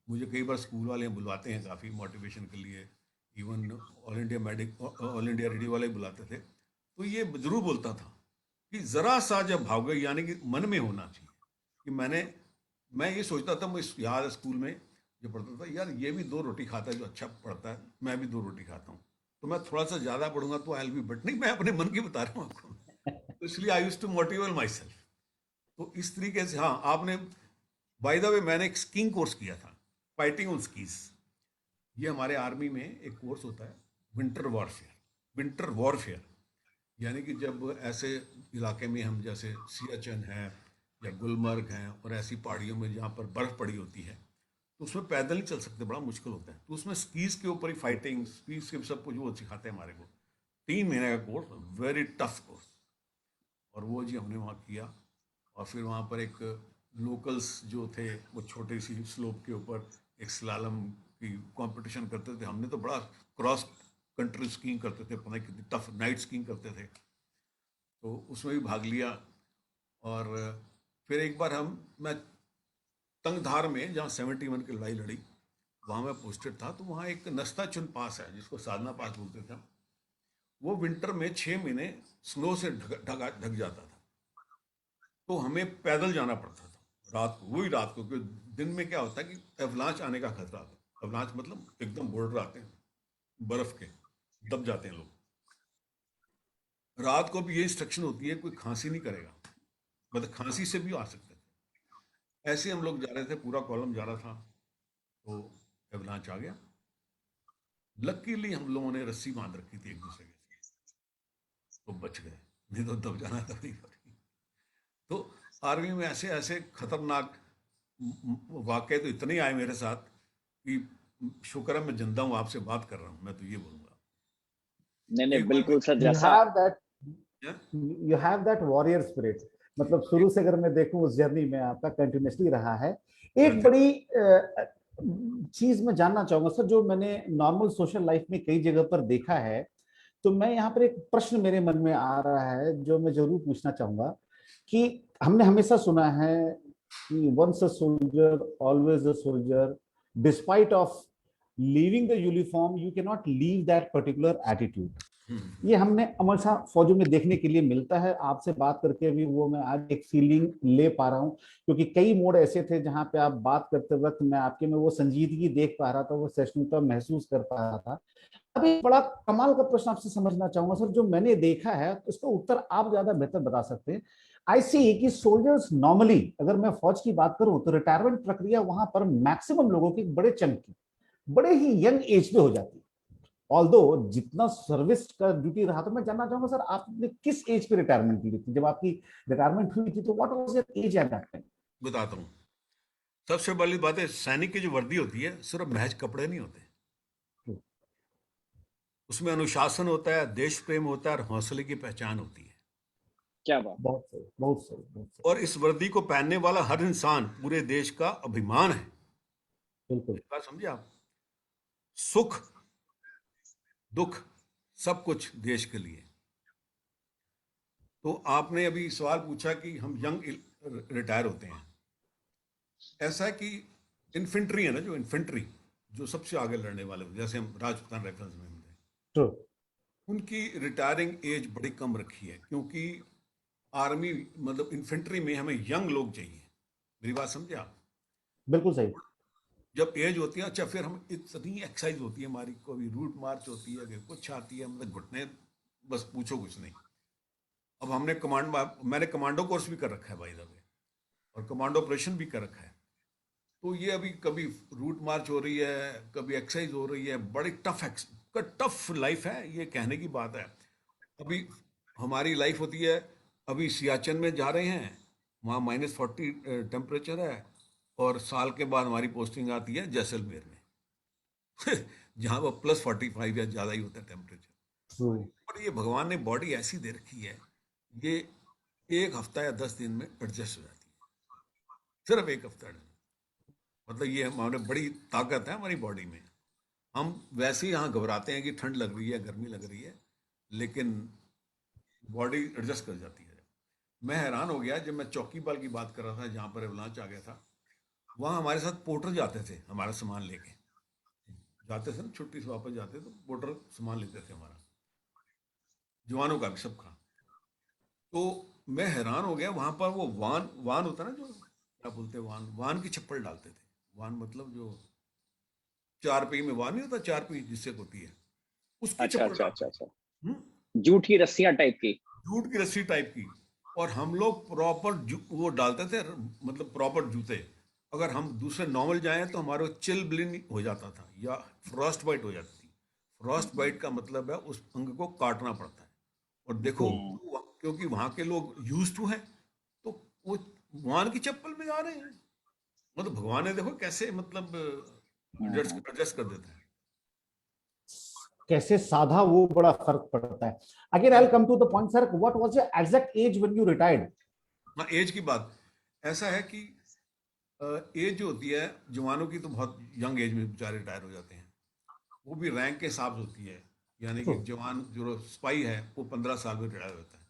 मुझे कई बार स्कूल वाले बुलाते हैं काफ़ी मोटिवेशन के लिए, इवन ऑल इंडिया रेडियो वाले बुलाते थे। तो ये जरूर बोलता था कि ज़रा सा जब भागो, यानी कि मन में होना चाहिए कि मैं ये सोचता था, मैं याद है स्कूल में जो पढ़ता था, यार ये भी 2 रोटी खाता है जो अच्छा पढ़ता है, मैं भी 2 रोटी खाता हूँ, तो मैं थोड़ा सा ज़्यादा पढ़ूंगा तो आई विल बी बट। नहीं, मैं अपने मन की बता रहा हूँ आपको। तो इसलिए I used to motivate my self. तो इस तरीके से, हाँ, आपने, बाय द वे, मैंने एक स्कीइंग कोर्स किया था, फाइटिंग ऑन स्कीज। ये हमारे आर्मी में एक कोर्स होता है, विंटर वॉरफेयर। विंटर वॉरफेयर यानी कि जब ऐसे इलाके में हम, जैसे सियाचिन है या गुलमर्ग हैं, और ऐसी पहाड़ियों में जहाँ पर बर्फ़ पड़ी होती है, तो उसमें पैदल नहीं चल सकते, बड़ा मुश्किल होता है। तो उसमें स्कीज के ऊपर ही फाइटिंग, स्कीज के सब कुछ वो सिखाते हैं हमारे को। 3 महीने का कोर्स, वेरी टफ कोर्स। और वो जी हमने वहाँ किया। और फिर वहाँ पर एक लोकल्स जो थे वो छोटी सी स्लोप के ऊपर एक स्लालम की कंपटीशन करते थे। हमने तो बड़ा क्रॉस कंट्री स्कीइंग करते थे, पता नहीं कितनी टफ नाइट स्कीइंग करते थे, तो उसमें भी भाग लिया। और फिर एक बार मैं तंगधार में, जहाँ 71 की लड़ाई लड़ी, वहाँ मैं पोस्टेड था। तो वहाँ एक नस्ता चुन पास है जिसको साधना पास बोलते थे। वो विंटर में 6 महीने स्नो से ढक जाता था, तो हमें पैदल जाना पड़ता था रात को, वही रात को, क्योंकि दिन में क्या होता है कि एवलांच आने का खतरा था। एवलांच मतलब एकदम बोर्डर आते हैं बर्फ के, दब जाते हैं लोग। रात को भी ये इंस्ट्रक्शन होती है, कोई खांसी नहीं करेगा, मतलब खांसी से भी आ सकते थे। ऐसे हम लोग जा रहे थे, पूरा कॉलम जा रहा था, तो एवलांच आ गया। लकीली हम लोगों ने रस्सी बांध रखी थी एक दूसरे के साथ, तो बच गए, नहीं तो दब जाना था। नहीं। तो आर्मी में ऐसे ऐसे खतरनाक वाकये तो इतने आए मेरे साथ कि शुक्र है मैं जिंदा हूँ, आपसे बात कर रहा हूँ, मैं तो ये बोलूंगा। नहीं, बिल्कुल सर, you जैसा have that you have that warrior spirit। मतलब शुरू से अगर मैं देखूं उस जर्नी में आपका कंटिन्यूसली रहा है। एक बड़ी चीज मैं जानना चाहूंगा सर, जो मैंने नॉर्मल सोशल लाइफ में कई जगह पर देखा है, तो मैं यहाँ पर एक प्रश्न मेरे मन में आ रहा है जो मैं जरूर पूछना चाहूंगा कि हमने हमेशा सुना है कि once a soldier always a soldier, despite of leaving the uniform you can not leave that particular attitude. ये हमने हमेशा फौजों में देखने के लिए मिलता है। आपसे बात करके भी वो मैं आज एक फीलिंग ले पा रहा हूँ, क्योंकि कई मोड़ ऐसे थे जहां पे आप बात करते वक्त मैं आपके में वो संजीदगी देख पा रहा था, वो सहिष्णुता महसूस कर पा रहा था। अब एक बड़ा कमाल का प्रश्न आपसे समझना चाहूंगा सर, जो मैंने देखा है इसका उत्तर आप ज्यादा बेहतर बता सकते हैं। आई सी कि सोल्जर्स नॉर्मली, अगर मैं फौज की बात करूं तो रिटायरमेंट प्रक्रिया वहां पर मैक्सिमम लोगों की बड़े चंक की, बड़े ही यंग एज पे हो जाती है। ऑल्दो जितना सर्विस का ड्यूटी रहा, तो मैं जानना चाहूंगा सर आपने किस एज पे रिटायरमेंट ली थी? जब आपकी रिटायरमेंट हुई थी तो what was your age at that time? बताता हूँ। सबसे पहली बात है, सैनिक की जो वर्दी होती है सिर्फ महज कपड़े नहीं होते, उसमें अनुशासन होता है, देश प्रेम होता है और हौसले की पहचान होती है। क्या बात। बहुत सही, बहुत सही, बहुत सही। और इस वर्दी को पहनने वाला हर इंसान पूरे देश का अभिमान है। बिल्कुल। बात समझे आप? सुख दुख सब कुछ देश के लिए। तो आपने अभी सवाल पूछा कि हम यंग रिटायर होते हैं। ऐसा है कि इन्फेंट्री है ना, जो इन्फेंट्री जो सबसे आगे लड़ने वाले, जैसे हम राजपूतान रेफरेंस में मिलते हैं, ट्रू। उनकी रिटायरिंग एज बड़ी कम रखी है, क्योंकि आर्मी मतलब इन्फेंट्री में हमें यंग लोग चाहिए। मेरी बात समझे आप? बिल्कुल सही। जब एज होती है, अच्छा फिर हम इतनी एक्सरसाइज होती है हमारी, कभी रूट मार्च होती है, कभी कुछ आती है, मतलब घुटने बस पूछो कुछ नहीं। अब मैंने कमांडो कोर्स भी कर रखा है भाई साहब, और कमांडो ऑपरेशन भी कर रखा है। तो ये अभी कभी रूट मार्च हो रही है, कभी एक्सरसाइज हो रही है, बड़ी टफ लाइफ है, ये कहने की बात है। अभी हमारी लाइफ होती है, अभी सियाचिन में जा रहे हैं, वहाँ -40 टेम्परेचर है, और साल के बाद हमारी पोस्टिंग आती है जैसलमेर में जहाँ वो +45 या ज़्यादा ही होता है टेम्परेचर। ट्रू। और ये भगवान ने बॉडी ऐसी दे रखी है, ये 1 हफ्ता या 10 दिन में एडजस्ट हो जाती है, सिर्फ 1 हफ्ता। मतलब ये हमारे बड़ी ताकत है हमारी बॉडी में। हम वैसे ही यहाँ घबराते हैं कि ठंड लग रही है, गर्मी लग रही है, लेकिन बॉडी एडजस्ट कर जाती है। मैं हैरान हो गया जब मैं चौकीबाल की बात कर रहा था, जहाँ पर एवलांच आ गया था। वहाँ हमारे साथ पोर्टर जाते थे, हमारा सामान लेके जाते थे ना, छुट्टी से वापस जाते तो पोर्टर सामान लेते थे हमारा, जवानों का भी, सबका। तो मैं हैरान हो गया, वहाँ पर वो वान वान होता है ना, जो क्या बोलते हैं, वान वान की चप्पल डालते थे। वान मतलब जो 4 पहिए में वान नहीं होता, 4 पहिए जिससे होती है, उसकी अच्छा चप्पल अच्छा डालते अच्छा थे। अच्छा। जूट की रस्सियां टाइप की। जूट की रस्सी टाइप की। और हम लोग प्रॉपर वो डालते थे, मतलब प्रॉपर जूते। अगर हम दूसरे नॉर्मल जाएं तो हमारे चिल ब्लिन हो जाता था या फ्रॉस्ट बाइट हो जाती थी। फ्रॉस्ट बाइट का मतलब है उस अंग को काटना पड़ता है। और देखो, हम्म। क्योंकि वहाँ के लोग यूज टू हैं, तो वो वान की चप्पल में जा रहे हैं। मतलब भगवान ने देखो कैसे, मतलब हम्म। एडजस्ट कर देता है। कैसे साधा वो बड़ा फर्क पड़ता है। Again I come to the point sir, what was your exact age when you retired? हाँ, एज की बात ऐसा है कि एज जो होती है जवानों की, तो बहुत यंग एज में बेचारे रिटायर हो जाते हैं। वो भी रैंक के हिसाब से होती है। यानी कि जवान जो सिपाही है वो 15 साल में रिटायर होता है,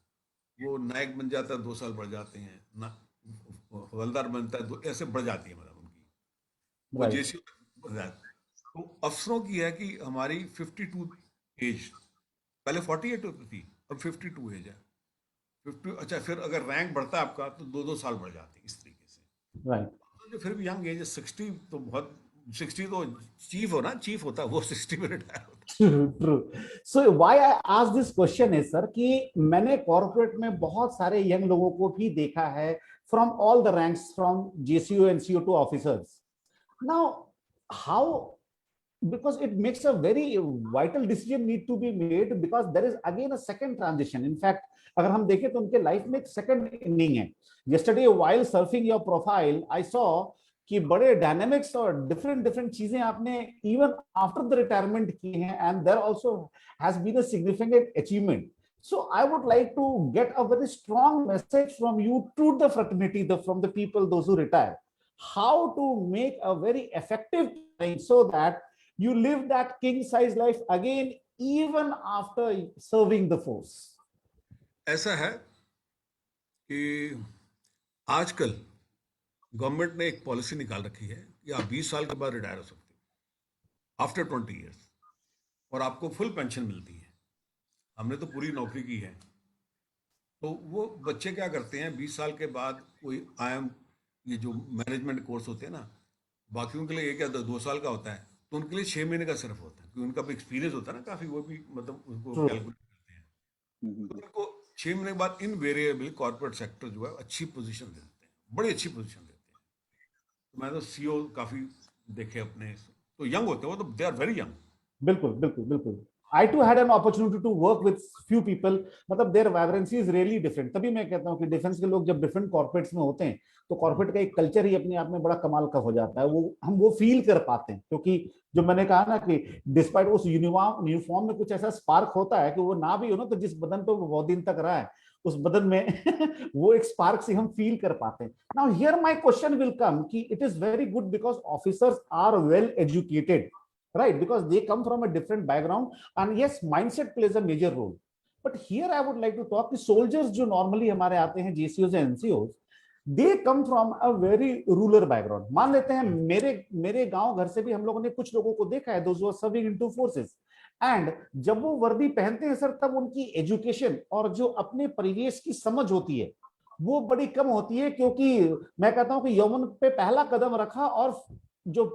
वो नायक बन जाता है 2 साल बढ़ जाते हैं ना, हवलदार बनता है, तो ऐसे बढ़ जाती है मतलब उनकी, वो राइट। जैसी बढ़ जाती है। तो अफसरों की है कि हमारी 52 एज, पहले 48 होती थी, अब 52 एज है। 50, अच्छा फिर अगर रैंक बढ़ता है आपका तो 2-2 साल बढ़ जाते हैं, इस तरीके से। राइट। तो जो फिर भी यंग एज है 60, तो बहुत 60 तो चीफ हो ना, चीफ होता है वो 60 में रिटायर होता है। True true. So why I ask this question is sir कि मैंने कॉर्पोरेट में बहुत सारे यंग लोगों को भी देखा है, from all the ranks, from JCO NCO to officers. Now how, because it makes a very vital decision need to be made, because there is again a second transition. In fact, अगर हम देखें तो उनके life में एक second inning है। yesterday while surfing your profile I saw कि बड़े डायनामिक्स और डिफरेंट डिफरेंट चीजें आपने इवन आफ्टर द रिटायरमेंट की हैं, and there also has been a significant achievement. So I would like to get a very strong message from you to the fraternity, from the people, those who retire. how to make a very effective plan so that you live that king size life again even after serving the force. ऐसा है कि आजकल government ने एक policy निकाल रखी है कि आप 20 साल के बाद रिटायर हो सकते हो आफ्टर 20 इयर्स, और आपको फुल पेंशन मिलती है। हमने तो पूरी नौकरी की है, तो वो बच्चे क्या करते हैं 20 साल के बाद कोई IIM, ये जो मैनेजमेंट कोर्स होते हैं ना, बाकियों के लिए ये क्या 2 साल का होता है, तो उनके लिए 6 महीने का सिर्फ होता है, क्योंकि उनका भी एक्सपीरियंस होता है ना काफ़ी, वो भी मतलब उनको True. कैलकुलेट करते हैं। तो उनको 6 महीने के बाद इनवेरिएबल कॉर्पोरेट सेक्टर जो है अच्छी पोजीशन देते हैं, बड़ी अच्छी पोजीशन देते हैं। तो मैं तो CEO काफ़ी देखे अपने, तो यंग होते हैं वो, तो दे आर वेरी यंग। बिल्कुल बिल्कुल बिल्कुल। I too had an opportunity to work with few people, मतलब their vibrancy is really different। तभी मैं कहता हूँ कि डिफेंस के लोग जब डिफरेंट कॉर्पोरेट्स में होते हैं तो कॉर्पोरेट का एक कल्चर ही अपने आप में बड़ा कमाल का हो जाता है। हम वो फील कर पाते हैं, क्योंकि जो मैंने कहा ना कि डिस्पाइट उस यूनिफॉर्म में कुछ ऐसा स्पार्क होता है कि वो ना भी हो ना, तो जिस बदन पे वो बहुत दिन तक रहा है उस बदन में वो एक स्पार्क से हम फील कर पाते हैं। Now here my question will come कि it is very good because officers are well educated, right? Because they come from a different background, and yes, mindset plays a major role. But here I would like to talk कि soldiers जो normally हमारे आते हैं JCOs and NCOs, they come from a very rural background। मान लेते हैं मेरे गांव घर से भी हम लोगों ने कुछ लोगों को देखा है, those who are serving into forces, and जब वो वर्दी पहनते हैं सर, तब उनकी एजुकेशन और जो अपने परिवेश की समझ होती है वो बड़ी कम होती है, क्योंकि मैं कहता हूं कि यौवन पे पहला कदम रखा और जो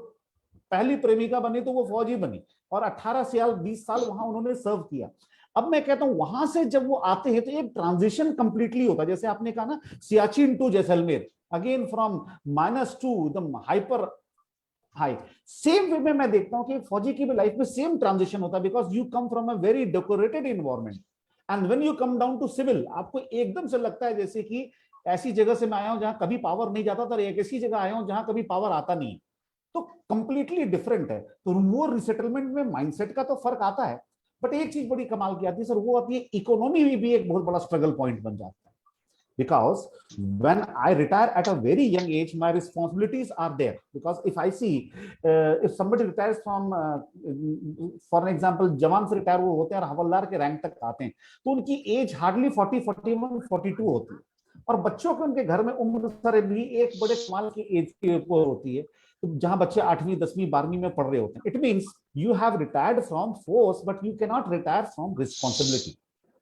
पहली प्रेमिका बनी तो वो फौजी बनी, और 18 साल 20 साल वहां उन्होंने सर्व किया। अब मैं कहता हूं वहां से जब वो आते हैं तो एक ट्रांजिशन कंप्लीटली होता है, जैसे आपने कहा ना Siachen to Jaisalmer, again from minus to the hyper high. Same way में मैं देखता हूं कि फौजी की भी लाइफ में सेम ट्रांजिशन होता है, because you come from a very decorated environment, and when you come down to civil, आपको एकदम से लगता है जैसे कि ऐसी जगह से मैं आया हूं जहां कभी पावर नहीं जाता था, एक ऐसी जगह आया हूं जहां कभी पावर आता नहीं। तो कंप्लीटली डिफरेंट है। तो मोर रिसेटलमेंट में माइंडसेट का तो फर्क आता है, बट एक चीज बड़ी कमाल की आती है सर, वो आती है इकोनॉमी में भी एक बहुत बड़ा स्ट्रगल पॉइंट बन जाता है। Because when I retire at a very young age, my responsibilities are there. Because if I see, if somebody retires from, for an example, जवान से रिटायर वो होते हैं और हवलदार के रैंक तक आते हैं, तो उनकी एज हार्डली 40, 41, 42 होती है, और बच्चों के उनके घर में उम्र सर भी एक बड़े कमाल की एज के ऊपर होती है, तो जहां बच्चे 8वीं 10वीं 12वीं में पढ़ रहे होते हैं। It means you have retired from force, but you can not retire from responsibility.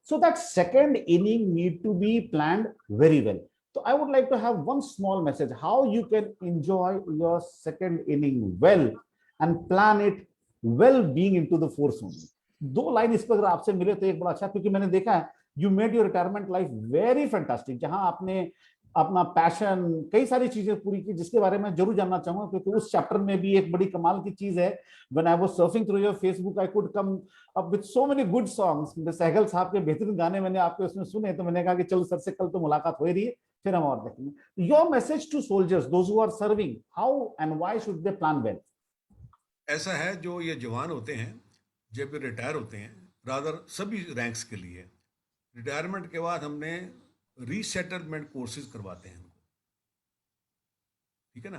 So that second inning need to be planned very well. So I would like to have one small message, how you can enjoy your second inning well and plan it well being into the force only. दो line इस पर अगर आपसे मिले तो एक बड़ा अच्छा, क्योंकि मैंने देखा है you made your retirement life very fantastic, जहां आपने अपना पैशन कई सारी चीजें पूरी की, जिसके बारे में जरूर जानना चाहूंगा, क्योंकि उस चैप्टर में भी एक बड़ी कमाल की चीज है। When I was surfing through your Facebook, I could come up with so many good songs। Sehgal साहब के बेहतरीन गाने मैंने आपके उसमें सुने, तो मैंने कहा कि चलो सर से कल तो मुलाकात हो ही रही है, फिर हम और देखेंगे। Your message to soldiers, those who are serving, how and why should they plan well? ऐसा है, जो ये जवान होते हैं जब ये रिटायर होते हैं, रादर सभी रैंक्स के लिए रिटायरमेंट के बाद हमने रीसेटलमेंट कोर्सेज करवाते हैं उनको, ठीक है ना,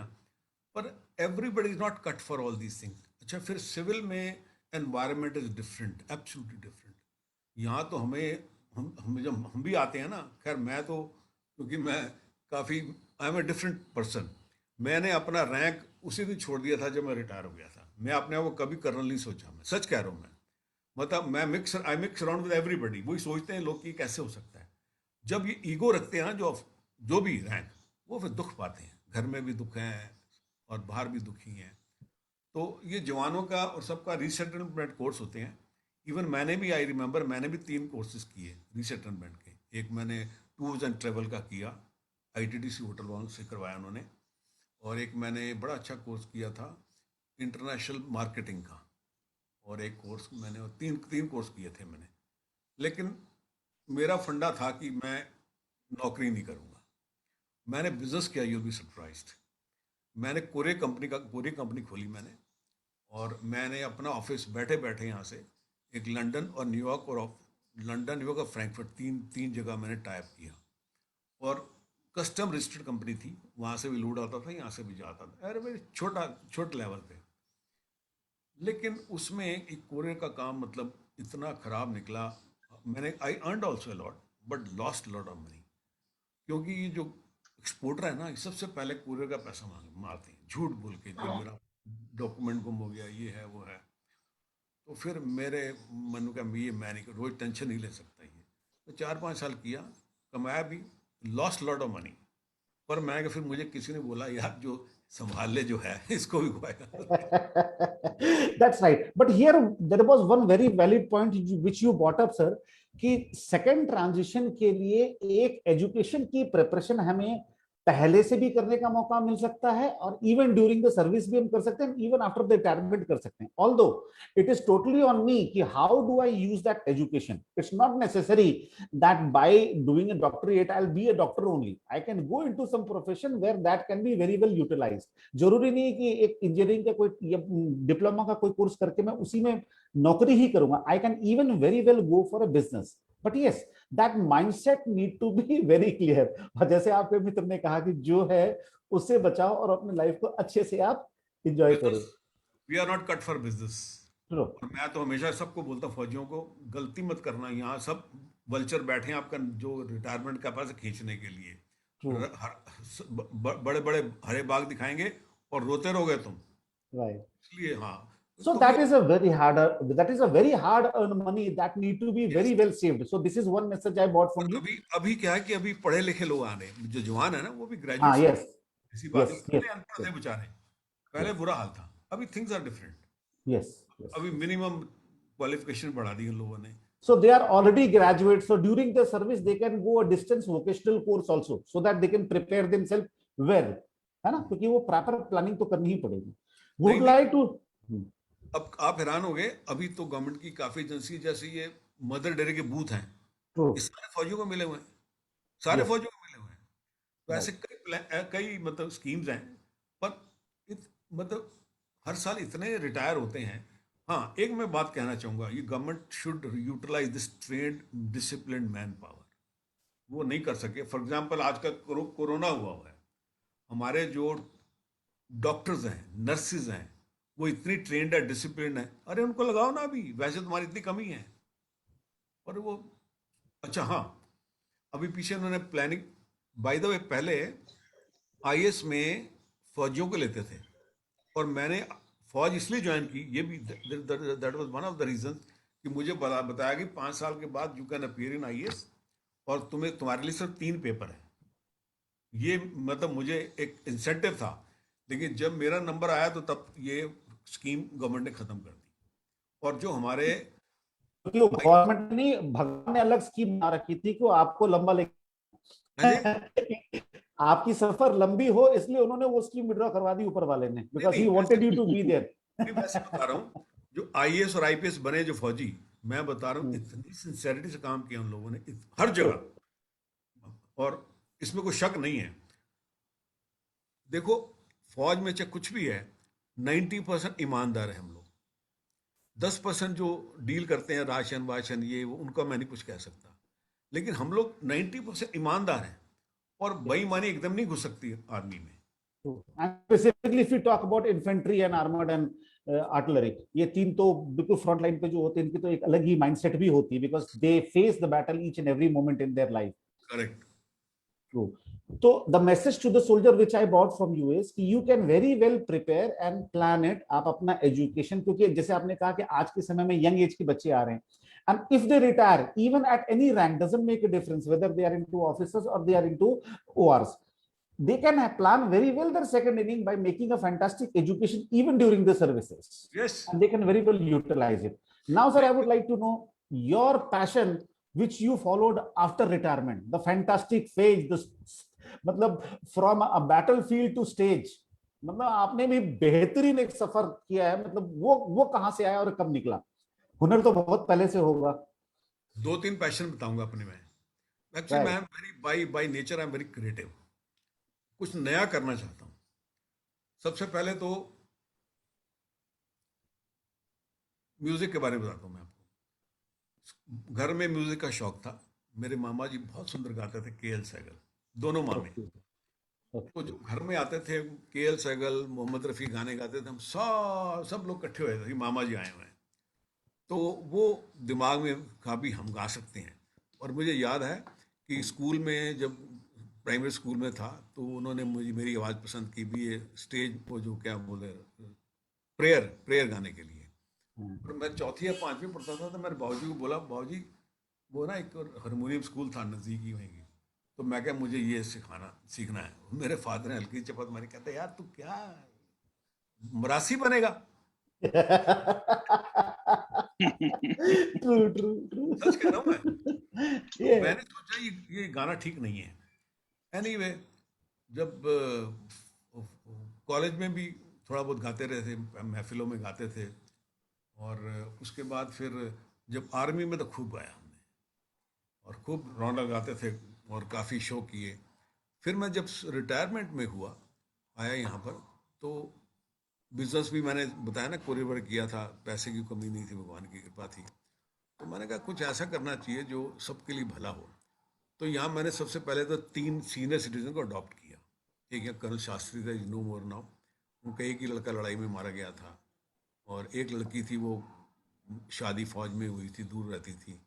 पर everybody is not cut for all these things. अच्छा, फिर सिविल में environment is different, absolutely different. यहाँ तो हम जब हम भी आते हैं ना, खैर मैं तो, क्योंकि मैं काफ़ी I am a different person, मैंने अपना रैंक उसी दिन छोड़ दिया था जब मैं रिटायर हो गया था। मैं अपने आप को कभी कर्नल नहीं सोचा, मैं सच कह रहा हूँ। मैं मतलब मैं आई मिक्स अराउंड विद एवरीबडी। वही सोचते हैं लोग कि कैसे हो सकता है। जब ये ईगो रखते हैं ना जो भी रैंक, वो फिर दुख पाते हैं, घर में भी दुख हैं और बाहर भी दुखी हैं। तो ये जवानों का और सबका रीसेटलमेंट कोर्स होते हैं। इवन मैंने भी, आई रिमेंबर, मैंने भी 3 कोर्सेज किए रीसेटलमेंट के। एक मैंने टूर्स एंड ट्रेवल का किया, ITDC होटल वालों से करवाया उन्होंने, और एक मैंने बड़ा अच्छा कोर्स किया था इंटरनेशनल मार्केटिंग का, और एक कोर्स मैंने, तीन कोर्स किए थे मैंने। लेकिन मेरा फंडा था कि मैं नौकरी नहीं करूँगा। मैंने बिजनेस किया, यू बी सरप्राइज्ड। मैंने कोरियर कंपनी खोली मैंने, और मैंने अपना ऑफिस बैठे बैठे यहाँ से एक लंदन और न्यूयॉर्क और फ्रैंकफर्ट, तीन जगह मैंने टाइप किया, और कस्टम रजिस्टर्ड कंपनी थी, वहाँ से भी लोड आता था, यहाँ से भी जाता था, अरे भाई छोटे लेवल पे। लेकिन उसमें एक कोरियर का काम मतलब इतना खराब निकला। मैंने I earned also lot but lost lot of money, क्योंकि ये जो एक्सपोर्टर है ना, ये सबसे पहले कोरियर का पैसा मारते हैं झूठ बोल के, जो मेरा डॉक्यूमेंट गुम हो गया, ये है वो है। तो फिर मेरे मन में कहा ये मैं नहीं, रोज टेंशन नहीं ले सकता ये। तो 4-5 साल किया, कमाया भी, लॉस्ट लॉट ऑफ मनी। पर मैं कि फिर मुझे किसी ने बोला यार जो संभाल ले जो है इसको भी खुआएगा। That's right. But here there was one very valid point which you brought up, sir, कि सेकंड ट्रांजिशन के लिए एक एजुकेशन की प्रिपरेशन हमें पहले से भी करने का मौका मिल सकता है, और इवन ड्यूरिंग द सर्विस भी हम कर सकते हैं, इवन आफ्टर द रिटायरमेंट कर सकते हैं। Although it is totally on me कि how do I use that education. It's not necessary that by doing a doctorate I'll be a doctor only. I can go into some profession where that can be very well utilized. जरूरी नहीं कि एक engineering का कोई diploma का कोई course करके मैं उसी में नौकरी ही करूंगा। I can even very well go for a business. But yes, that mindset need to be very clear. और जैसे आपके मित्र ने कहा कि जो है उससे बचाओ और अपने लाइफ को अच्छे से आप एंजॉय करो। We are not cut for business. True. और मैं तो हमेशा सबको बोलता हूँ, फौजियों को गलती मत करना, यहाँ सब वल्चर बैठे हैं आपका जो रिटायरमेंट का पैसा खींचने के लिए। True. बड़े बड़े हरे बाग दिखाएंगे और रोते रहोगे तुम। Right. इसलिए हाँ, So तो that is a very hard earned money that need to be very well saved. So this is one message I bought from you. अभी क्या है कि अभी पढ़े लिखे लोग आ रहे हैं, जो जवान है ना वो भी हाँ, ग्रेजुएट। yes, ऐसी बात है, yes, पहले yes, अनपढ़ थे yes, बेचारे, पहले बुरा हाल था, अभी things are different. yes, yes. अभी मिनिमम क्वालिफिकेशन बढ़ा दी इन लोगों ने। So they are already graduates. So during their service, they can go a distance vocational course also, so that they can prepare themselves well, है ना? क्योंकि वो proper planning तो करनी ही पड़ेगी। Would नहीं, like to अब आप हैरान हो गए, अभी तो गवर्नमेंट की काफी एजेंसी, जैसे ये मदर डेयरी के बूथ हैं, true. ये सारे फौजियों को मिले हुए हैं, सारे Yes. फौजियों को मिले हुए हैं। तो ऐसे कई मतलब स्कीम्स हैं, पर मतलब हर साल इतने रिटायर होते हैं। हाँ, एक मैं बात कहना चाहूँगा, ये government should utilise this trained discipline man power. वो नहीं कर सके। फॉर एग्जांपल आज का कोरोना हुआ है, हमारे जो डॉक्टर्स हैं, नर्सिस हैं, वो इतनी ट्रेंड है, डिसिप्लिन है, अरे उनको लगाओ ना अभी, वैसे तुम्हारी इतनी कमी है। और वो अच्छा हाँ, अभी पीछे उन्होंने प्लानिंग, बाय द वे पहले आईएएस में फौजियों को लेते थे, और मैंने फौज इसलिए ज्वाइन की, ये भी that was one of the reason कि मुझे बताया कि 5 साल के बाद you can appear in IAS, और तुम्हारे लिए सिर्फ 3 पेपर है। ये मतलब मुझे एक इंसेंटिव था, लेकिन जब मेरा नंबर आया तो तब ये स्कीम गवर्नमेंट ने खत्म कर दी। और जो हमारे क्योंकि वो गवर्नमेंट ने, भगवान ने अलग स्कीम बना रखी थी कि आपको लंबा आपकी सफर लंबी हो, इसलिए उन्होंने वो स्कीम विड्रॉ करवा दी ऊपर वाले ने, because he wanted you to be there. वैसे बता रहा हूँ, जो आईएएस और आईपीएस बने जो फौजी, मैं बता रहा हूँ इतनी सिंसेरिटी से काम किया उन लोगों ने हर जगह, और इसमें कोई शक नहीं है। देखो फौज में चाहे कुछ भी है, 90% ईमानदार है हम लोग। 10% जो डील करते हैं राशन वाशन ये वो, उनका मैं नहीं कुछ कह सकता, लेकिन हम लोग 90% ईमानदार हैं, और बेईमानी एकदम नहीं घुस सकती आदमी में। And specifically if we talk about infantry and armored and artillery, ये तीन तो बिल्कुल फ्रंट लाइन पे जो होते हैं, इनकी तो एक अलग ही माइंडसेट भी होती है, because they face the battle each and every moment in their life. Correct. True. So the message to the soldier which I bought from you is कि you can very well prepare and plan it. आप अपना education, क्योंकि जैसे आपने कहा कि आज के समय में young age के बच्चे आ रहे हैं, and if they retire even at any rank, doesn't make a difference whether they are into officers or they are into ORs. They can plan very well their second inning by making a fantastic education even during the services. Yes. And they can very well utilize it. Now, sir, I would like to know your passion which you followed after retirement, the fantastic phase, मतलब from a battlefield to stage, मतलब आपने भी बेहतरीन एक सफर किया है, मतलब वो कहां से आया और कब निकला? हुनर तो बहुत पहले से होगा। 2-3 पैशन बताऊंगा अपने में। एक्चुअली मैं very by nature I am very creative, कुछ नया करना चाहता हूँ। सबसे पहले तो म्यूजिक के बारे में बताता हूँ मैं आपको। घर में म्यूजिक का शौक था, मेरे मामा जी बहुत सुंदर गाते थे, केएल सहगल, दोनों मामे। Okay. तो जो Okay. घर में आते थे, केएल सहगल, मोहम्मद रफ़ी गाने गाते थे, हम सब लोग इकट्ठे हुए थे, मामा जी आए हुए हैं। तो वो दिमाग में था भी हम गा सकते हैं। और मुझे याद है कि स्कूल में जब प्राइमरी स्कूल में था तो उन्होंने मुझे मेरी आवाज़ पसंद की भी, ये स्टेज वो जो क्या बोले, प्रेयर प्रेयर गाने के लिए। Hmm. और मैं चौथी या पांचवी पढ़ता था तो मेरे बाबूजी को बोला, बाबूजी वो ना एक हारमोनियम स्कूल था नज़दीकी वहीं की, तो मैं क्या मुझे ये सीखना है। मेरे फादर ने हल्की चपत मारी, कहते यार तू क्या मरासी बनेगा। True, true, सच कह रहा हूँ मैं। true. तो Yeah. मैंने सोचा ये गाना ठीक नहीं है। एनीवे, जब कॉलेज में भी थोड़ा बहुत गाते रहे थे, महफिलों में गाते थे। और उसके बाद फिर जब आर्मी में तो खूब गाया हमने, और खूब रौनक गाते थे और काफ़ी शो किए। फिर मैं जब रिटायरमेंट में हुआ, आया यहाँ पर, तो बिजनेस भी मैंने बताया ना, कोरियर किया था, पैसे की कमी नहीं थी, भगवान की कृपा थी। तो मैंने कहा कुछ ऐसा करना चाहिए जो सबके लिए भला हो। तो यहाँ मैंने सबसे पहले तो 3 सीनियर सिटीजन को अडॉप्ट किया। एक यहाँ कर्नल शास्त्री थे, नो मोर नाउ, उनका एक ही लड़का लड़ाई में मारा गया था। और एक लड़की थी, वो शादी फौज में हुई थी, दूर रहती थी,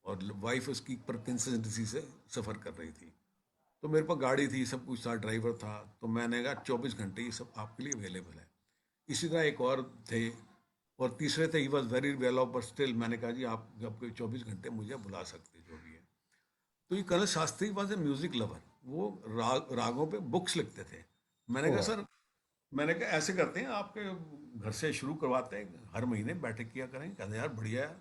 और वाइफ उसकी पार्किंसन डिसीज से सफ़र कर रही थी। तो मेरे पास गाड़ी थी, सब कुछ था, ड्राइवर था, तो मैंने कहा 24 घंटे ये सब आपके लिए अवेलेबल है। इसी तरह एक और थे, और तीसरे थे, he was very well of, but still मैंने कहा जी आप आपके 24 घंटे मुझे बुला सकते जो भी है। तो ये colonel Shastri was a music lover, वो रागों पे बुक्स लिखते थे। मैंने कहा Oh. सर, मैंने कहा ऐसे करते हैं, आपके घर से शुरू करवाते हैं, हर महीने बैठक किया करेंगे। कहते यार बढ़िया है।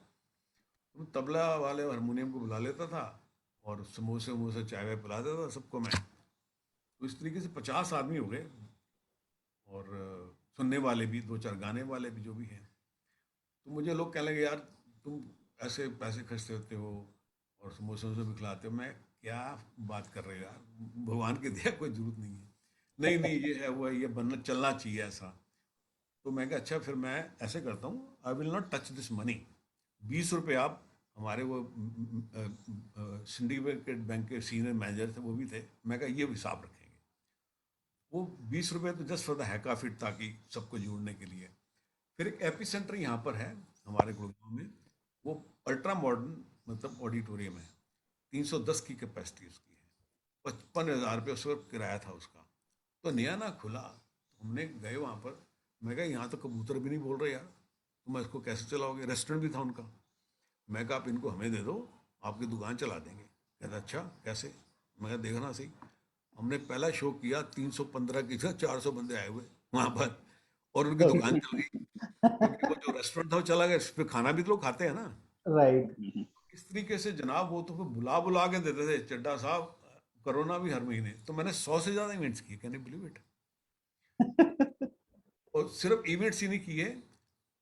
तो तबला वाले हारमोनियम को बुला लेता था, और समोसे वमोसे चाय वाय पिला देता था सबको मैं। तो इस तरीके से 50 आदमी हो गए, और सुनने वाले भी 2-4 गाने वाले भी जो भी हैं। तो मुझे लोग कहने लगे यार तुम ऐसे पैसे खर्चते होते हो और समोसे वमोसे भी खिलाते हो। मैं क्या बात कर रहे हो यार, भगवान के दिया कोई जरूरत नहीं है। नहीं नहीं, ये है वो है, ये बनना चलना चाहिए ऐसा। तो मैं कहा अच्छा फिर मैं ऐसे करता हूँ, I will not touch this money. 20 रुपये आप, हमारे वो सिंडिकेट बैंक के सीनियर मैनेजर थे, वो भी थे, मैं कहा ये हिसाब रखेंगे। वो 20 रुपये तो जस्ट फॉर द हैका फिट, ताकि सबको जोड़ने के लिए। फिर एक एपी सेंटर यहाँ पर है हमारे गुड़गांव में, वो अल्ट्रा मॉडर्न मतलब ऑडिटोरियम है, 310 की कैपेसिटी उसकी है, 55,000 रुपये उस वक्त किराया था उसका। तो नया ना खुला, तो हमने गए वहाँ पर। मैं कहा यहाँ तो कबूतर भी नहीं बोल रहे यार, तो मैं इसको कैसे चलाओगे। रेस्टोरेंट भी था उनका। मैं कहा आप इनको हमें दे दो, आपकी दुकान चला देंगे। कहता अच्छा कैसे। मैं कहा देखना सही। हमने पहला शो किया, 315 की जगह 400 बंदे आए हुए वहाँ पर, और उनकी दुकान चल गई, क्योंकि वो जो रेस्टोरेंट था वो चला गया, इस पे खाना भी तो लोग खाते हैं ना। Right. इस तरीके से जनाब, वो तो फिर बुला बुला के देते थे चड्डा साहब, कोरोना भी हर महीने। तो मैंने 100 से ज़्यादा इवेंट्स किए, कैन यू बिलीव इट। और सिर्फ इवेंट्स ही नहीं किए,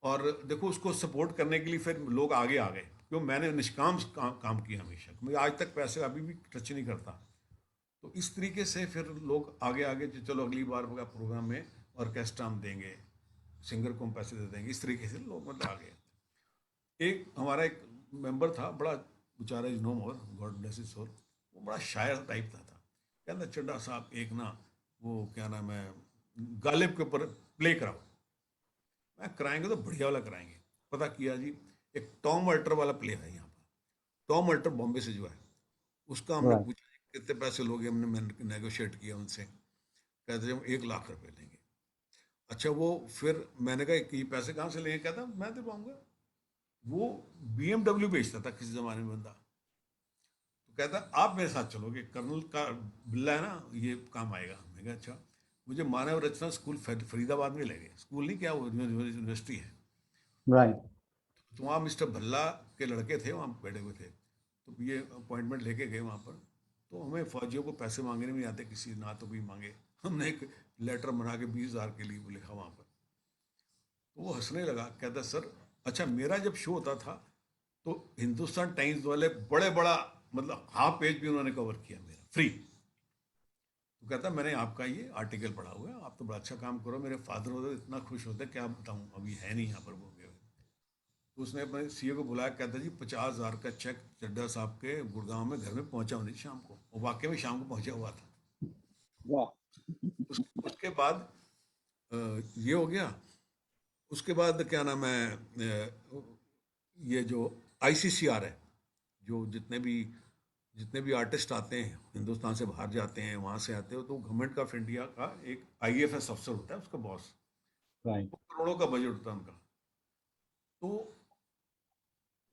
और देखो उसको सपोर्ट करने के लिए फिर लोग आगे आ गए, क्यों मैंने निष्काम काम किया हमेशा। मैं आज तक पैसे अभी भी टच नहीं करता। तो इस तरीके से फिर लोग आगे आगे, जो चलो अगली बार का प्रोग्राम में ऑर्केस्ट्रा हम देंगे, सिंगर को हम पैसे दे देंगे, इस तरीके से लोग मतलब आ गए। एक हमारा एक मेंबर था, बड़ा बेचारा, is no more, God bless his soul, वो बड़ा शायर टाइप का था। कहता चड्डा साहब एक ना, वो क्या नाम है, गालिब के ऊपर प्ले कराओ। मैं कराएंगे तो बढ़िया वाला कराएंगे। पता किया जी, एक टॉम अल्टर वाला प्ले है यहाँ पर, टॉम अल्टर बॉम्बे से जो है, उसका हमने Right. पूछा कितने पैसे लोगे, हमने नेगोशिएट किया उनसे। कहते हम 1 लाख रुपए लेंगे। अच्छा, वो फिर मैंने कहा कि ये पैसे कहाँ से लेंगे। कहता मैं दे पाऊंगा। वो BMW बेचता था किसी जमाने में बंदा। तो कहता आप मेरे साथ चलोगे, कर्नल का बिल्ला है ना, ये काम आएगा। मैंने कहा अच्छा। मुझे मानव रचना स्कूल फरीदाबाद में ले गए। स्कूल नहीं, क्या वो यूनिवर्सिटी है। Right. तो वहाँ मिस्टर भल्ला के लड़के थे, वहाँ बैठे हुए थे। तो ये अपॉइंटमेंट लेके गए वहाँ पर। तो हमें फौजियों को पैसे मांगने नहीं आते किसी, ना तो कोई मांगे। हमने एक लेटर बना के 20,000 के लिए वो लिखा वहाँ पर। तो वो हंसने लगा, कहता सर, अच्छा मेरा जब शो होता था तो हिंदुस्तान टाइम्स वाले बड़े बड़ा मतलब हाफ पेज भी उन्होंने कवर किया मेरा फ्री। तो कहता मैंने आपका ये आर्टिकल पढ़ा हुआ है, आप तो बड़ा अच्छा काम करो, मेरे फादर होते इतना खुश होते, क्या बताऊँ, अभी है नहीं यहाँ पर वो गए हुए। तो उसने अपने सीए को बुलाया, कहता जी 50,000 का चेक चड्डा साहब के गुड़गांव में घर में पहुंचा होनी शाम को। वो वाकई में शाम को पहुंचा हुआ था। वाह। उसके बाद ये हो गया। उसके बाद क्या नाम है, ये जो ICCR है, जो जितने भी आर्टिस्ट आते हैं हिंदुस्तान से बाहर जाते हैं, वहाँ से आते हो, तो गवर्नमेंट ऑफ इंडिया का एक IFS अफसर होता है, उसका बॉस, राइट, करोड़ों का बजट होता है उनका। तो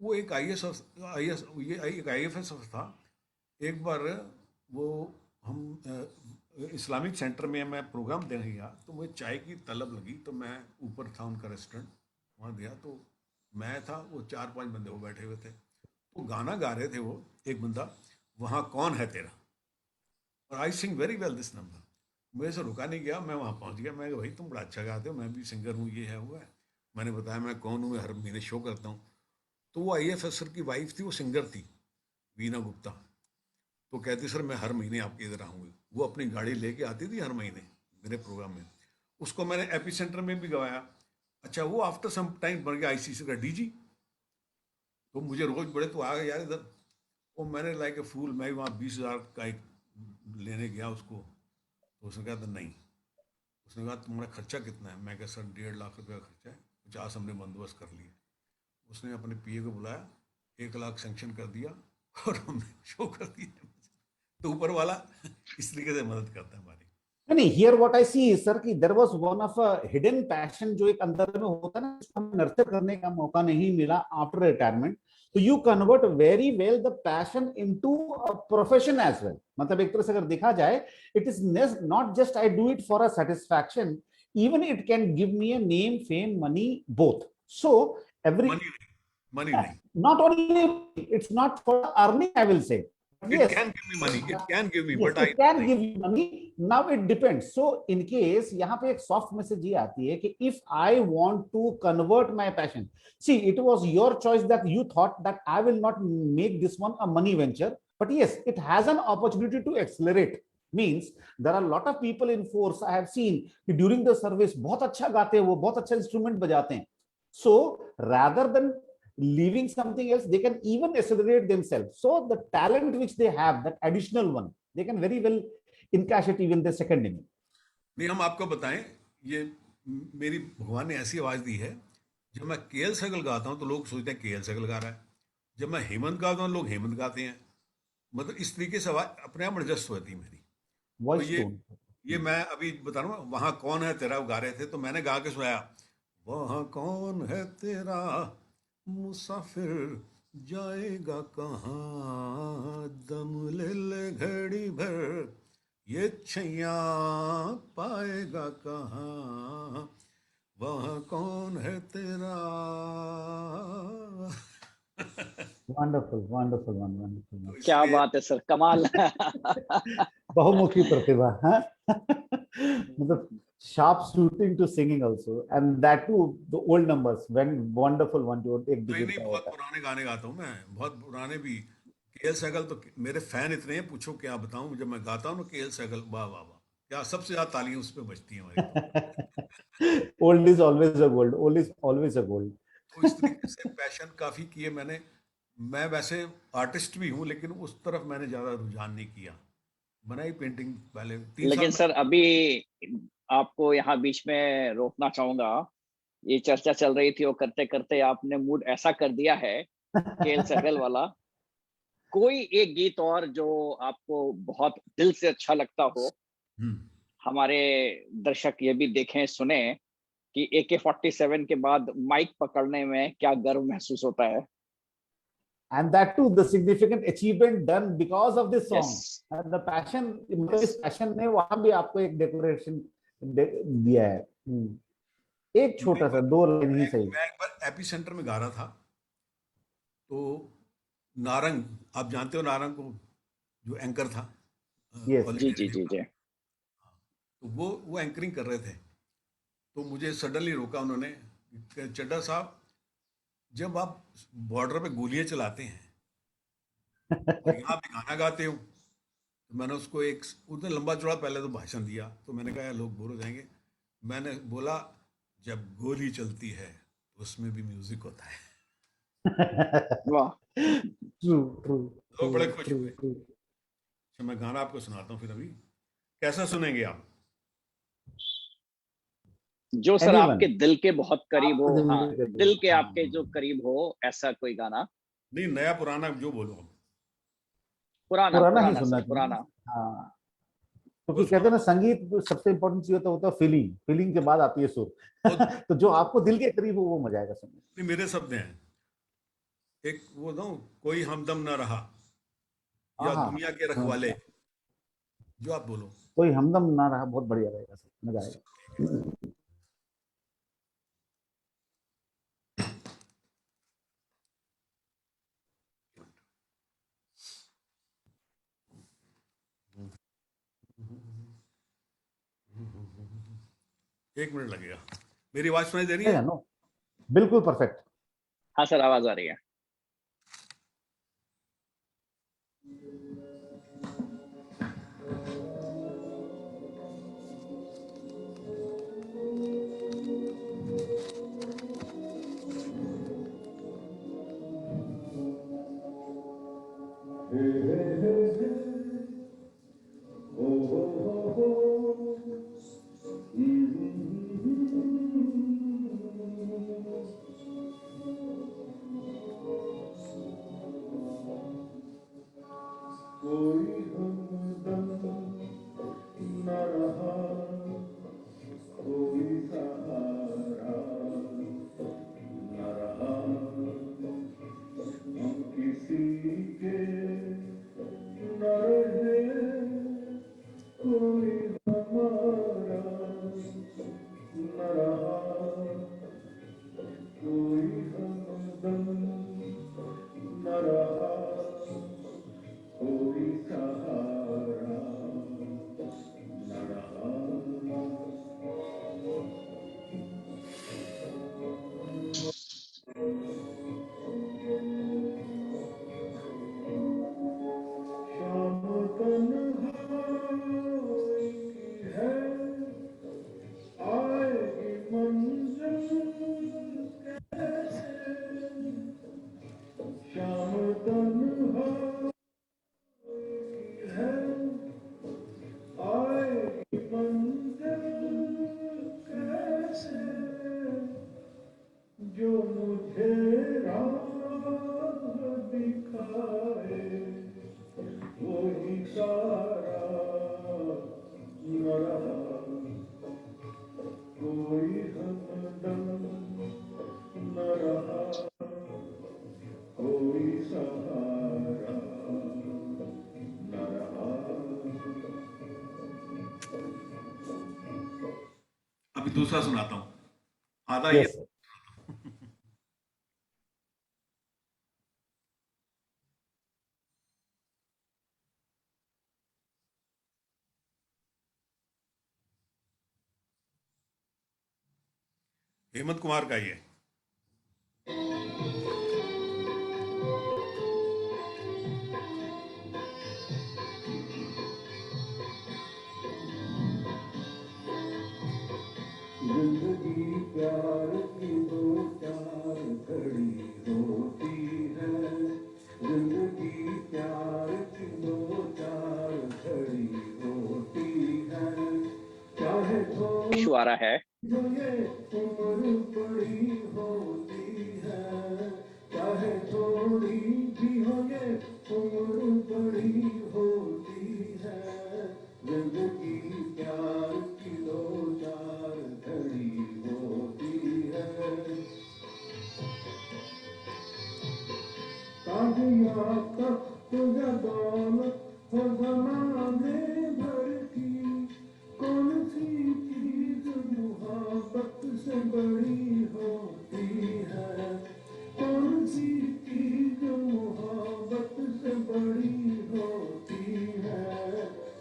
वो एक IFS अफसर था। एक बार वो हम इस्लामिक सेंटर में मैं प्रोग्राम देने गया, तो मुझे चाय की तलब लगी, तो मैं ऊपर था उनका रेस्टोरेंट, वहाँ गया, तो मैं था, वो 4-5 बंदे वो बैठे हुए थे, तो गाना गा रहे थे वो, एक बंदा, वहाँ कौन है तेरा, और I sing very well this number. मेरे से रुका नहीं गया, मैं वहाँ पहुँच गया। मैं कहा, भाई तुम बड़ा अच्छा गाते हो, मैं भी सिंगर हूँ, ये है वो है। मैंने बताया मैं कौन हूँ, मैं हर महीने शो करता हूँ। तो वो IAS अफसर की वाइफ थी, वो सिंगर थी, वीना गुप्ता। तो कहती, सर मैं हर महीने आपके इधर आऊँगी। वो अपनी गाड़ी लेके आती थी हर महीने मेरे प्रोग्राम में। उसको मैंने एपी सेंटर में भी गवाया। अच्छा, वो आफ्टर सम टाइम बन गया ICC का DG। तो मुझे रोज बड़े तो आ गए यार इधर। वो मैंने लाइक ए फूल, मैं वहाँ 20,000 का एक लेने गया उसको। तो उसने कहा था नहीं, उसने कहा तुम्हारा खर्चा कितना है? मैं कहा सर 1.5 लाख रुपये का खर्चा है, 50 हमने बंदोबस्त कर लिए। उसने अपने PA को बुलाया, 1 लाख सेंक्शन कर दिया और हमने शो कर दिया। तो ऊपर वाला इस तरीके से मदद करता है हमारी। नहीं, here what I see sir कि there was one of a hidden passion जो एक अंदर में होता है ना, जिसको हमें नर्चर करने का मौका नहीं मिला आफ्टर रिटायरमेंट। तो you convert very well the passion into a profession as well. मतलब एक तरह से अगर देखा जाए, it is not just I do it for a satisfaction, even it can give me a name, fame, money, both. So every, money नहीं, not only, it's not for earning, I will say. It Yes, can give me money, it can give me, yes, but it I can नहीं। give you money. Now it depends. So in case यहाँ पे एक soft message ये आती है कि if I want to convert my passion, see, it was your choice that you thought that I will not make this one a money venture, but yes, it has an opportunity to accelerate. Means there are a lot of people in force I have seen कि during the service बहुत अच्छा गाते हैं, वो बहुत अच्छा instrument बजाते हैं. So rather than leaving something else, they can even accelerate themselves. So the talent which they have, that additional one, they can very well encash it even the second inning. नहीं, हम आपको बताएं, ये मेरी भगवान ने ऐसी आवाज़ दी है। जब मैं KL सहगल गाता हूँ तो लोग सोचते हैं KL सहगल गा रहा है। जब मैं हेमंत गाता हूँ लोग हेमंत गाते हैं। मतलब इस तरीके से आवाज़ अपने आप एडजस्ट होती है मेरी। तो Voice tone. ये मैं अभी बता रहा हूँ, वहाँ कौन है तेरा गा रहे थे, तो मैंने गा के सुनाया, वहाँ कौन है तेरा मुसाफिर जाएगा कहाँ, दम ले ले घड़ी भर ये छैया पाएगा कहाँ, वहाँ कौन है तेरा। Wonderful, wonderful one, wonderful तो one. क्या इसलिए बात है सर, कमाल। बहुमुखी प्रतिभा, हाँ? मतलब sharp shooting to singing also, and that too the old numbers, when wonderful one जो एक नहीं digit नहीं, का बहुत होता है. पुराने गाने गाता हूँ मैं, बहुत पुराने भी। KL सहगल तो मेरे फैन इतने हैं, पूछो क्या बताऊं। जब मैं गाता हूँ ना KL सहगल, वाह वाह वाह, क्या सबसे ज्यादा तालियां उस पर बजती हैं हमारी तो। Old is always a gold. Old is always a gold. तो इस तरीके से पैशन काफी किए मैंने। मैं वैसे आर्टिस्ट भी हूँ, लेकिन उस तरफ मैंने ज्यादा रुझान नहीं किया। बनाई पेंटिंग पहले 3 साल लेकिन में। सर अभी आपको यहाँ बीच में रोकना चाहूंगा। ये चर्चा चल रही थी, वो करते करते आपने मूड ऐसा कर दिया है, केएल सहगल वाला। कोई एक गीत और जो आपको बहुत दिल से अच्छा लगता हो, हम्म। हमारे दर्शक ये भी देखें सुने कि AK-47 के बाद माइक पकड़ने में क्या गर्व महसूस होता है। And that too, the significant achievement done because of this yes, song. And the passion, मतलब इस passion ने वहां भी आपको एक डेकोरेशन दिया है. एक छोटा सा 2 लाइन ही सही. मैं एक बार एपी सेंटर में गा रहा था, तो नारंग, आप जानते हो नारंग को, जो एंकर था Yes. ऑल जी इंडिया जी रेडियो जी का। जी। तो वो एंकरिंग कर रहे थे। तो मुझे सडनली रोका उन्होंने कि चड्डा साहब, जब आप बॉर्डर पे गोलियां चलाते हैं और यहाँ पे गाना गाते हो, तो मैंने उसको एक उतना लंबा चौड़ा पहले तो भाषण दिया। तो मैंने कहा यार लोग बोर हो जाएंगे। मैंने बोला, जब गोली चलती है तो उसमें भी म्यूजिक होता है। वाह। True, true, लोग बड़े true, खुश true, हुए। true. अच्छा, मैं गाना आपको सुनाता हूँ फिर अभी। कैसा सुनेंगे आप? जो सर Anyone. आपके दिल के बहुत करीब हो, आपके दिल हाँ, के करीब। दिल के हाँ। आपके जो करीब हो, ऐसा कोई गाना। नहीं, नया पुराना जो बोलो आप। पुराना पुराना ही पुराना सुनना सर, चाहिए। पुराना। हाँ, क्योंकि वो कहते हैं ना, संगीत सबसे इम्पोर्टेंट चीज होता है फीलिंग, फीलिंग के बाद आती है सुर। वो- तो जो आपको दिल के करीब हो वो मजा आएगा सुनने में। नहीं, मेरे शब्द हैं। एक वो ना, कोई हमदम ना रहा, हाँ या हाँ दुनिया के हाँ। रखवाले, जो आप बोलो। कोई हमदम ना रहा बहुत बढ़िया रहेगा सर, मजा आएगा। एक मिनट लगेगा। मेरी आवाज सुनाई दे रही है? नो, बिल्कुल परफेक्ट। हाँ सर, आवाज आ रही है। कोई हमदम न रहा, कोई सहारा न रहा, हम किसी के न रहे, कोई हमारा न रहा, कोई हमदम न रहा, कोई सहारा न रहा। शाम तन्हाई की है, आएगी मंजिल कैसे। शाम तन्हाई की है, आएगी मंजिल कैसे। जो मुझे राह दिखाए, वही सारा न रहा, कोई हमदम न रहा, कोई सहारा न रहा। अभी दूसरा सुनाता हूँ, आधा ये। यस। हेमंत कुमार का ये। जिंदगी प्यार की दो चार घड़ी होती है, जिंदगी प्यार की दो चार घड़ी होती है, चाहे थोड़ी इशू आ रहा है। हो ये उम्र बड़ी होती है, चाहे थोड़ी भी हो ये उम्र बड़ी होती है, जिंदगी प्यार की दो चार घड़ी होती है। ताजिया तख्त या दौलत हो ज़माने भर की, कौन सी चीज मुहब्बत से बड़ी होती है, कौन सी चीज मुहब्बत से बड़ी होती है,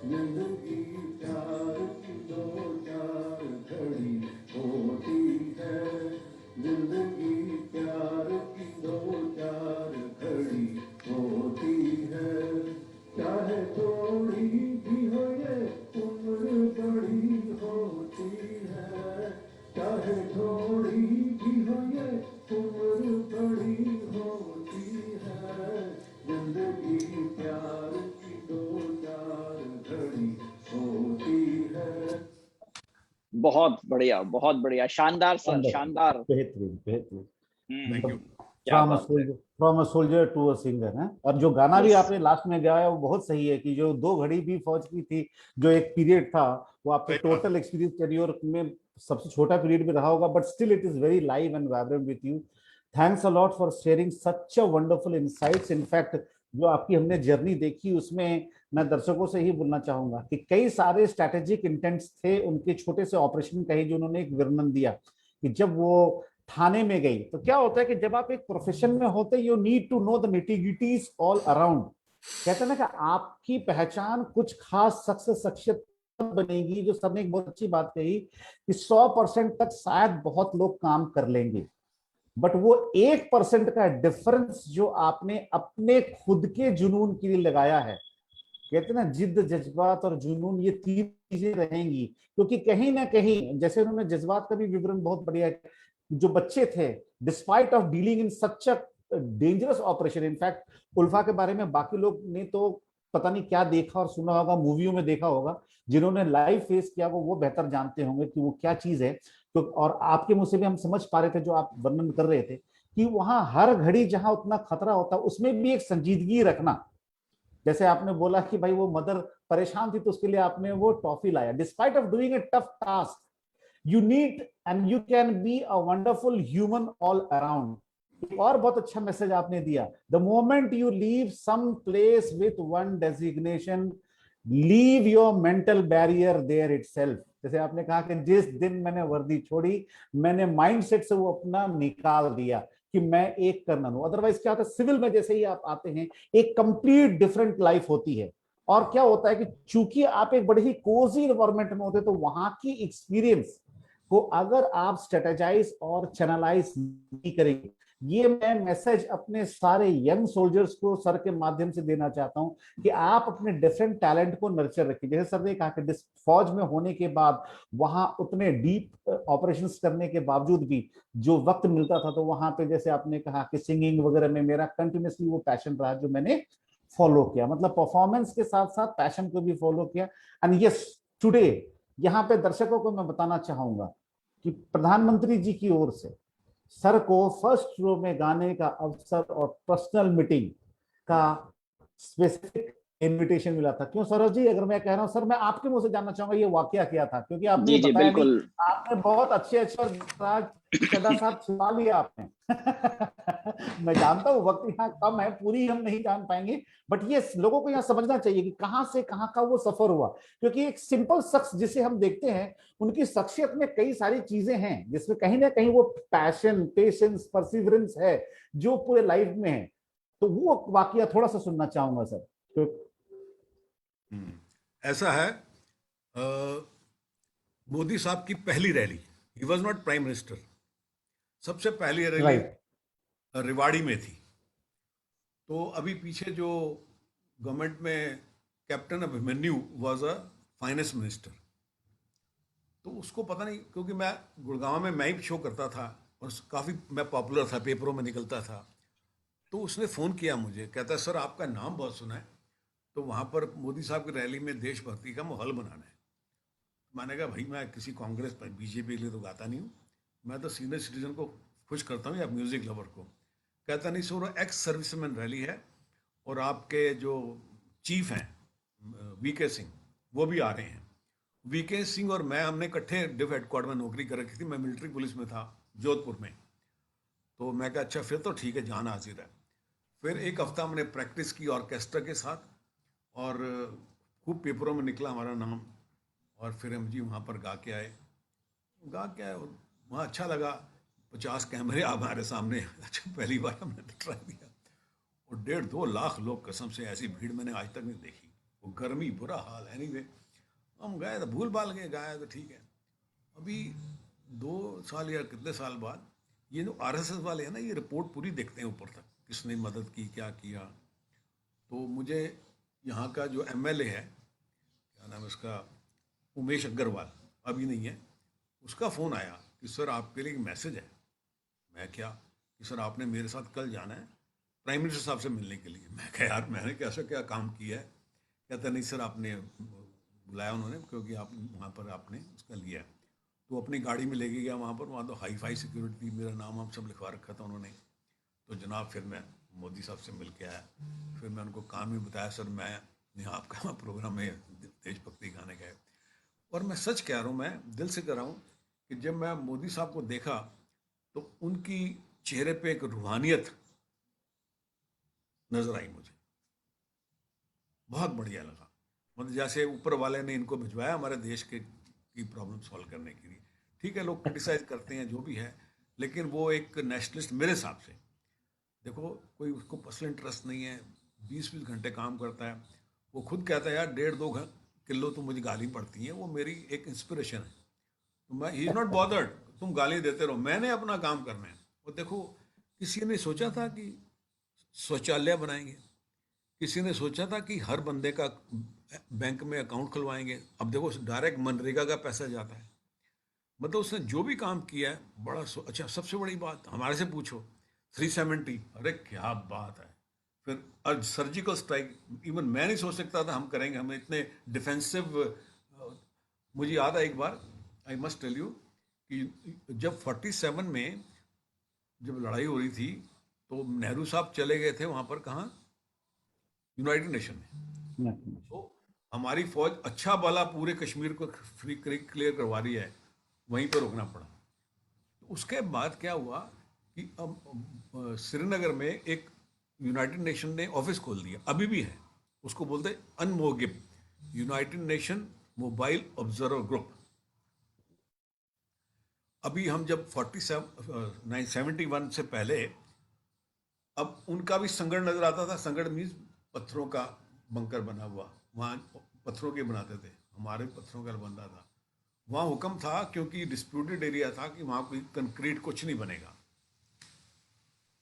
जिंदगी प्यार की दो चार घड़ी होती है, जिंदगी प्यार की दो चार घड़ी होती है, चाहे थोड़ी भी हो ये उम्र बड़ी होती है, चाहे थोड़ी भी हो ये उम्र बड़ी होती है, जिंदगी प्यार की दो चार घड़ी होती बहुत बढ़िया, शानदार सर, Wonderful. शानदार। बेहतरीन बेहतरीन। Thank you. क्या फ्रॉम अ बात है। Soldier, from a soldier to a singer है। और जो गाना भी Yes. आपने लास्ट में गाया वो बहुत सही है कि जो 2 घड़ी भी फौज की थी, जो एक पीरियड था, वो आपके सही बात। टोटल एक्सपीरियंस करियर में सबसे छोटा पीरियड भी रहा होगा, but still it is very live and vibrant with you. Thanks a lot for sharing such a wonderful insights. In fact जो आपकी हमने जर्नी देखी उसमें मैं दर्शकों से ही बोलना चाहूंगा कि कई सारे स्ट्रैटेजिक इंटेंट्स थे उनके छोटे से ऑपरेशन का ही, जो उन्होंने एक वर्णन दिया कि जब वो थाने में गई। तो क्या होता है कि जब आप एक प्रोफेशन में होते, you need to know the nitty gritties all around. कहते हैं ना कि आपकी पहचान कुछ खास शख्स शख्सियत बनेगी, जो सर ने एक बहुत अच्छी बात कही कि 100% तक शायद बहुत लोग काम कर लेंगे, बट वो 1% का डिफरेंस जो आपने अपने खुद के जुनून के लिए लगाया है, कहते हैं ना जिद्द, जज्बात और जुनून, ये 3 चीजें रहेंगी। क्योंकि कहीं ना कहीं जैसे उन्होंने जज्बात का भी विवरण बहुत बढ़िया, जो बच्चे थे despite of dealing in such a dangerous operation. In fact ULFA के बारे में बाकी लोग ने तो पता नहीं क्या देखा और सुना होगा, मूवियों में देखा होगा, जिन्होंने लाइव फेस किया वो बेहतर जानते होंगे कि वो क्या चीज है। तो और आपके मुंह से भी हम समझ पा रहे थे जो आप वर्णन कर रहे थे कि वहां हर घड़ी जहां उतना खतरा होता, उसमें भी एक संजीदगी रखना। जैसे आपने बोला कि भाई वो मदर परेशान थी तो उसके लिए आपने वो टॉफी लाया, despite of doing a tough task you need and you can be a wonderful human all around. एक और बहुत अच्छा मैसेज आपने दिया, the moment you leave some place with one designation, leave your mental barrier there itself. जैसे आपने कहा कि जिस दिन मैंने वर्दी छोड़ी, मैंने माइंडसेट से वो अपना निकाल दिया कि मैं एक करना हूं। अदरवाइज क्या होता है, सिविल में जैसे ही आप आते हैं एक कंप्लीट डिफरेंट लाइफ होती है। और क्या होता है कि चूंकि आप एक बड़े ही कोजी इन्वायरमेंट में होते, तो वहां की एक्सपीरियंस को अगर आप स्ट्रेटेजाइज और चैनलाइज नहीं करेंगे, ये मैं मैसेज अपने सारे यंग सोल्जर्स को सर के माध्यम से देना चाहता हूं कि आप अपने डिफरेंट टैलेंट को नर्चर रखिए। जैसे सर ने कहा कि फौज में होने के बाद वहां उतने डीप ऑपरेशंस करने के बावजूद भी जो वक्त मिलता था, तो वहां पे जैसे आपने कहा कि सिंगिंग वगैरह में मेरा कंटिन्यूसली वो पैशन रहा जो मैंने फॉलो किया, मतलब परफॉर्मेंस के साथ साथ पैशन को भी फॉलो किया। एंड यस, टुडे यहाँ पे दर्शकों को मैं बताना चाहूंगा कि प्रधानमंत्री जी की ओर से सर को फर्स्ट रो में गाने का अवसर और पर्सनल मीटिंग का स्पेसिफिक इनविटेशन मिला था। क्यों सरोज जी, अगर मैं कह रहा हूं सर, मैं आपके मुंह से जानना चाहूंगा ये वाकया क्या था, क्योंकि आपने जी ये जी बताया नहीं। बिल्कुल। आपने बहुत अच्छे अच्छे और चड्डा साहब छुपा लिया आपने। मैं जानता हूँ वक्त यहाँ कम है, पूरी हम नहीं जान पाएंगे, बट ये लोगों को यहाँ समझना चाहिए कि कहां से कहां का वो सफर हुआ। क्योंकि एक सिंपल शख्स जिसे हम देखते हैं, उनकी शख्सियत में कई सारी चीजें हैं जिसमें कहीं ना कहीं वो पैशन, पेशेंस, परसिवरेंस है जो पूरे लाइफ में है। तो वो वाकया थोड़ा सा सुनना चाहूंगा सर। तो ऐसा है, मोदी साहब की पहली rally, he was not prime minister, सबसे पहली रैली राइट, रेवाड़ी में थी। तो अभी पीछे जो गवर्नमेंट में captain Abhimanyu was a finance minister, तो उसको पता नहीं, क्योंकि मैं गुड़गांव में मैं ही शो करता था और काफ़ी मैं पॉपुलर था, पेपरों में निकलता था। तो उसने फ़ोन किया मुझे, कहता है सर आपका नाम बहुत सुना है, तो वहाँ पर मोदी साहब की रैली में देशभक्ति का माहौल बनाना है। मैंने कहा भाई मैं किसी कांग्रेस पर बीजेपी के लिए तो गाता नहीं हूँ, मैं तो सीनियर सिटीजन को खुश करता हूँ या म्यूज़िक लवर को। कहता नहीं सर, एक्स सर्विसमैन रैली है और आपके जो चीफ हैं वीके सिंह, वो भी आ रहे हैं। वीके सिंह और मैं, हमने इकट्ठे डिफ हेडक्वार्टर में नौकरी कर रखी थी, मैं मिलिट्री पुलिस में था जोधपुर में। तो मैं कहा अच्छा फिर तो ठीक है, जान हाजिर है। फिर एक हफ्ता हमने प्रैक्टिस की ऑर्केस्ट्रा के साथ और खूब पेपरों में निकला हमारा नाम। और फिर हम जी वहाँ पर गा के आए, वहाँ अच्छा लगा। 50 कैमरे हमारे सामने, अच्छा पहली बार हमने ट्राई दिया। और 1.5-2 लाख लोग, कसम से ऐसी भीड़ मैंने आज तक नहीं देखी। वो गर्मी, बुरा हाल। एनीवे हम गए तो भूल भाल के गाया तो ठीक है। अभी 2 साल या कितने साल बाद ये जो आरएसएस वाले हैं ना, ये रिपोर्ट पूरी देखते हैं ऊपर तक, किसने मदद की, क्या किया। तो मुझे यहाँ का जो एमएलए है, क्या नाम है उसका, उमेश अग्रवाल, अभी नहीं है, उसका फ़ोन आया कि सर आपके लिए एक मैसेज है। मैं क्या, कि सर आपने मेरे साथ कल जाना है प्राइम मिनिस्टर साहब से मिलने के लिए। मैं कहा यार मैंने कैसा क्या काम किया है। कहता नहीं सर, आपने बुलाया उन्होंने क्योंकि आप वहाँ पर आपने उसका लिया है। तो अपनी गाड़ी में लेके गया वहाँ पर। वहाँ तो हाई फाई सिक्योरिटी, मेरा नाम हम सब लिखवा रखा था उन्होंने। तो जनाब फिर मैं मोदी साहब से मिल के आया। फिर मैं उनको काम भी बताया, सर मैं यहाँ आपका प्रोग्राम में देशभक्ति गाने का है। और मैं सच कह रहा हूँ, मैं दिल से कह रहा हूँ कि जब मैं मोदी साहब को देखा तो उनकी चेहरे पे एक रूहानियत नजर आई मुझे, बहुत बढ़िया लगा। मतलब जैसे ऊपर वाले ने इनको भिजवाया हमारे देश के की प्रॉब्लम सॉल्व करने के लिए। ठीक है, लोग क्रिटिसाइज करते हैं जो भी है, लेकिन वो एक नेशनलिस्ट मेरे हिसाब से, देखो कोई उसको पर्सनल इंटरेस्ट नहीं है, 20-20 घंटे काम करता है। वो खुद कहता है यार 1.5-2 किलो तो मुझे गाली पड़ती है, वो मेरी एक इंस्पिरेशन है। तो मैं, ही इज नॉट बॉदर्ड, तुम गाली देते रहो, मैंने अपना काम करना है। और देखो, किसी ने सोचा था कि शौचालय बनाएंगे, किसी ने सोचा था कि हर बंदे का बैंक में अकाउंट खुलवाएंगे। अब देखो डायरेक्ट मनरेगा का पैसा जाता है। मतलब उसने जो भी काम किया है बड़ा अच्छा। सबसे बड़ी बात हमारे से पूछो, 370, अरे क्या बात है। फिर आज सर्जिकल स्ट्राइक, इवन मैं नहीं सोच सकता था हम करेंगे, हमें इतने डिफेंसिव। मुझे याद है एक बार, आई मस्ट टेल यू, कि जब 47 में जब लड़ाई हो रही थी तो नेहरू साहब चले गए थे वहाँ पर, कहाँ, यूनाइटेड नेशन में। तो हमारी फौज अच्छा भला पूरे कश्मीर को फ्री क्लियर करवा रही है, वहीं पर रुकना पड़ा। उसके बाद क्या हुआ कि अब श्रीनगर में एक यूनाइटेड नेशन ने ऑफिस खोल दिया, अभी भी है, उसको बोलते हैं UNMOGIP, United Nation mobile observer group. अभी हम जब 71 से पहले, अब उनका भी संगड़ नजर आता था। संगड़ मीन्स पत्थरों का बंकर बना हुआ, वहाँ पत्थरों के बनाते थे, हमारे पत्थरों का बंदा था। वहाँ हुक्म था, क्योंकि डिस्प्यूटेड एरिया था, कि वहाँ कोई कंक्रीट कुछ नहीं बनेगा।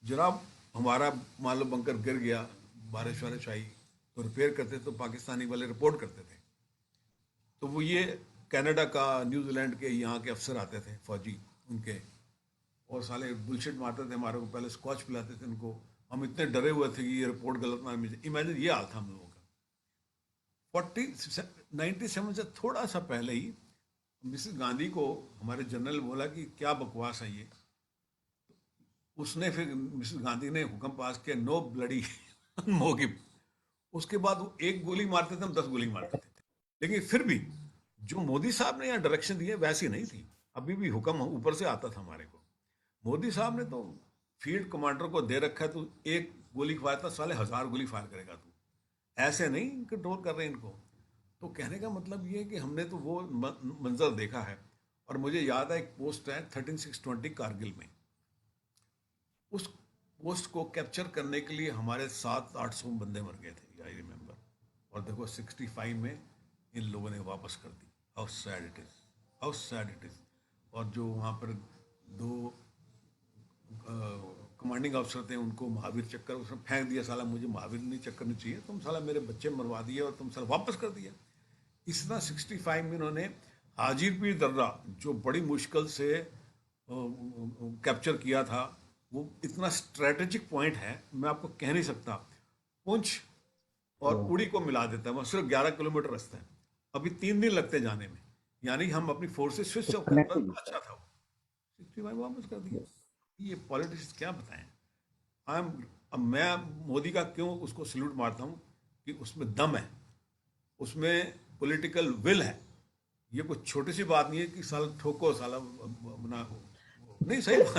जनाब हमारा मान लो बंकर गिर गया, बारिश वारिश आई तो रिपेयर करते तो पाकिस्तानी वाले रिपोर्ट करते थे। तो वो ये कनाडा का, न्यूजीलैंड के यहाँ के अफसर आते थे फौजी उनके, और साले बुलशिट मारते थे हमारे को, पहले स्कॉच पिलाते थे उनको। हम इतने डरे हुए थे कि ये रिपोर्ट गलत ना मिल जाए। इमेजिन, ये हाल था हम लोगों का। 97 से थोड़ा सा पहले ही मिसेस गांधी को हमारे जनरल बोला कि क्या बकवास है ये। उसने फिर मिसेस गांधी ने हुक्म पास किया, नो ब्लडी मोगिब। उसके बाद वो एक गोली मारते थे, हम 10 गोली मारते थे। लेकिन फिर भी जो मोदी साहब ने यहाँ डायरेक्शन दी है वैसी नहीं थी। अभी भी हुक्म ऊपर से आता था हमारे को। मोदी साहब ने तो फील्ड कमांडर को दे रखा है, तो एक गोली खवाता साले 1000 गोली फायर करेगा तू। ऐसे नहीं कंट्रोल कर रहे इनको। तो कहने का मतलब ये है कि हमने तो वो मंजर देखा है। और मुझे याद है एक पोस्ट है 13620 कारगिल में, उस पोस्ट को कैप्चर करने के लिए हमारे 700-800 बंदे मर गए थे, आई रिमेम्बर। और देखो 65 में इन लोगों ने वापस कर दी। How sad it is, how sad it is. और जो वहाँ पर 2 कमांडिंग अफसर थे, उनको महावीर चक्कर उसने फेंक दिया। साला मुझे महावीर नहीं चक्कर नहीं चाहिए, तुम साला मेरे बच्चे मरवा दिए और तुम साला वापस कर दिया। इस तरह 65 में इन्होंने हाजिर पीर दर्रा, जो बड़ी मुश्किल से कैप्चर किया था, वो इतना स्ट्रेटेजिक पॉइंट है, मैं आपको कह नहीं सकता। पुंछ और उड़ी को मिला देता है, वहाँ सिर्फ 11 किलोमीटर रास्ता है, अभी 3 दिन लगते जाने में। यानी हम अपनी फोर्सेस स्विच ऑफ करते हैं, अच्छा था वो 65 वापस कर दिया। ये पॉलिटिक्स क्या बताएं। मैं मोदी का क्यों उसको सल्यूट मारता हूँ कि उसमें दम है, उसमें पॉलिटिकल विल है। ये कोई छोटी सी बात नहीं है कि साला ठोको साला बना, नहीं सही बात।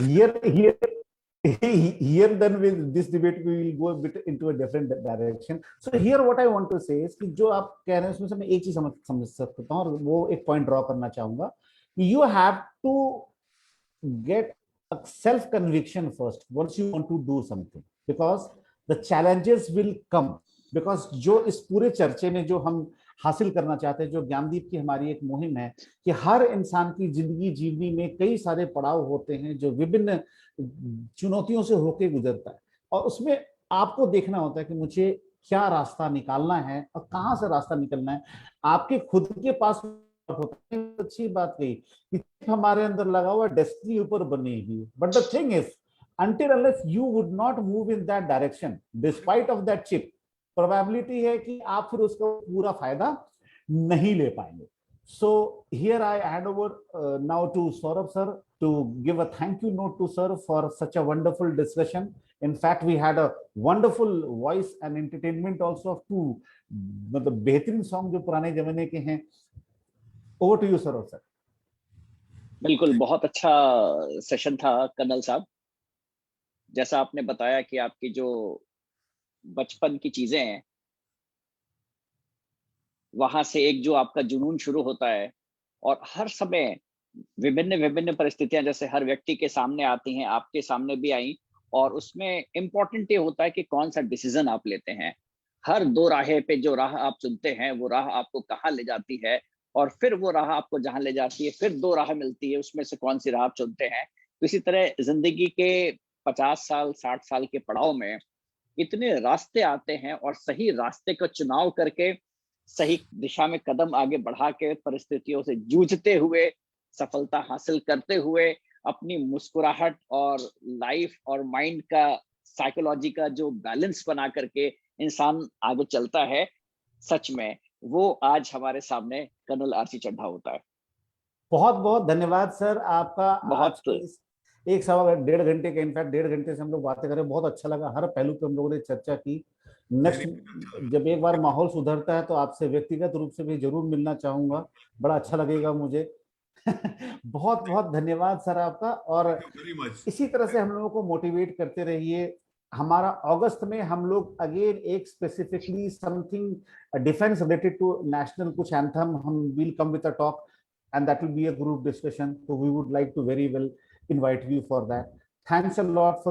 Here then with this debate we will go a bit into a different direction. So here what I want to say is कि जो आप कह रहे हैं उसमें से मैं एक चीज समझ सकता हूँ, और वो एक पॉइंट ड्रॉ करना चाहूंगा। You have to get a self conviction first once you want to do something, because the challenges will come. Because जो इस पूरे चर्चे में जो हम हासिल करना चाहते हैं, जो ज्ञानदीप की हमारी एक मुहिम है कि हर इंसान की जिंदगी जीवनी में कई सारे पड़ाव होते हैं जो विभिन्न चुनौतियों से होके गुजरता है, और उसमें आपको देखना होता है कि मुझे क्या रास्ता निकालना है और कहाँ से रास्ता निकलना है। आपके खुद के पास होता है। अच्छी बात कही कि हमारे अंदर लगा हुआ डेस्टिनी ऊपर बनी हुई, but the thing is until unless you would not move in that direction despite of that chip, probability है कि आप फिर उसका पूरा फायदा नहीं ले पाएंगे। So here I hand over now to Saurabh sir to give a thank you note to sir for such a wonderful discussion. In fact, we had a wonderful voice and entertainment also of two मतलब बेहतरीन song जो पुराने जमाने के हैं. Over to you, Saurabh sir. बिल्कुल, बहुत अच्छा सेशन था कर्नल साहब। जैसा आपने बताया कि आपकी जो बचपन की चीजें हैं, वहां से एक जो आपका जुनून शुरू होता है और हर समय विभिन्न विभिन्न परिस्थितियां जैसे हर व्यक्ति के सामने आती हैं, आपके सामने भी आई, और उसमें इम्पोर्टेंट ये होता है कि कौन सा डिसीजन आप लेते हैं। हर दो राहे पे जो राह आप चुनते हैं वो राह आपको कहाँ ले जाती है, और फिर वो राह आपको जहां ले जाती है, फिर दो राह मिलती है, उसमें से कौन सी राह आप चुनते हैं। तो इसी तरह जिंदगी के 50 साल 60 साल के पड़ाव में इतने रास्ते आते हैं, और सही रास्ते का चुनाव करके सही दिशा में कदम आगे बढ़ा के परिस्थितियों से जूझते हुए सफलता हासिल करते हुए अपनी मुस्कुराहट और लाइफ और माइंड का साइकोलॉजी का जो बैलेंस बना करके इंसान आगे चलता है, सच में वो आज हमारे सामने कर्नल आरसी चड्ढा होता है। बहुत बहुत धन्यवाद सर आपका। बहुत आज के इस एक सवा डेढ़ घंटे के, इनफैक्ट 1.5 घंटे से हम लोग बातें करें, बहुत अच्छा लगा। हर पहलू पे हम लोगों ने चर्चा की। नेक्स्ट जब एक बार माहौल सुधरता है तो आपसे व्यक्तिगत रूप से भी जरूर मिलना चाहूंगा, बड़ा अच्छा लगेगा मुझे। बहुत बहुत धन्यवाद सर आपका। और वेरी मच। इसी तरह से हम लोगों को मोटिवेट करते रहिए। हमारा अगस्त में हम लोग अगेन एक specifically something defence related to national कुछ एंथम हम will come with a talk, and that will be a group discussion, so we would like to very well invite you for that. Thanks a lot for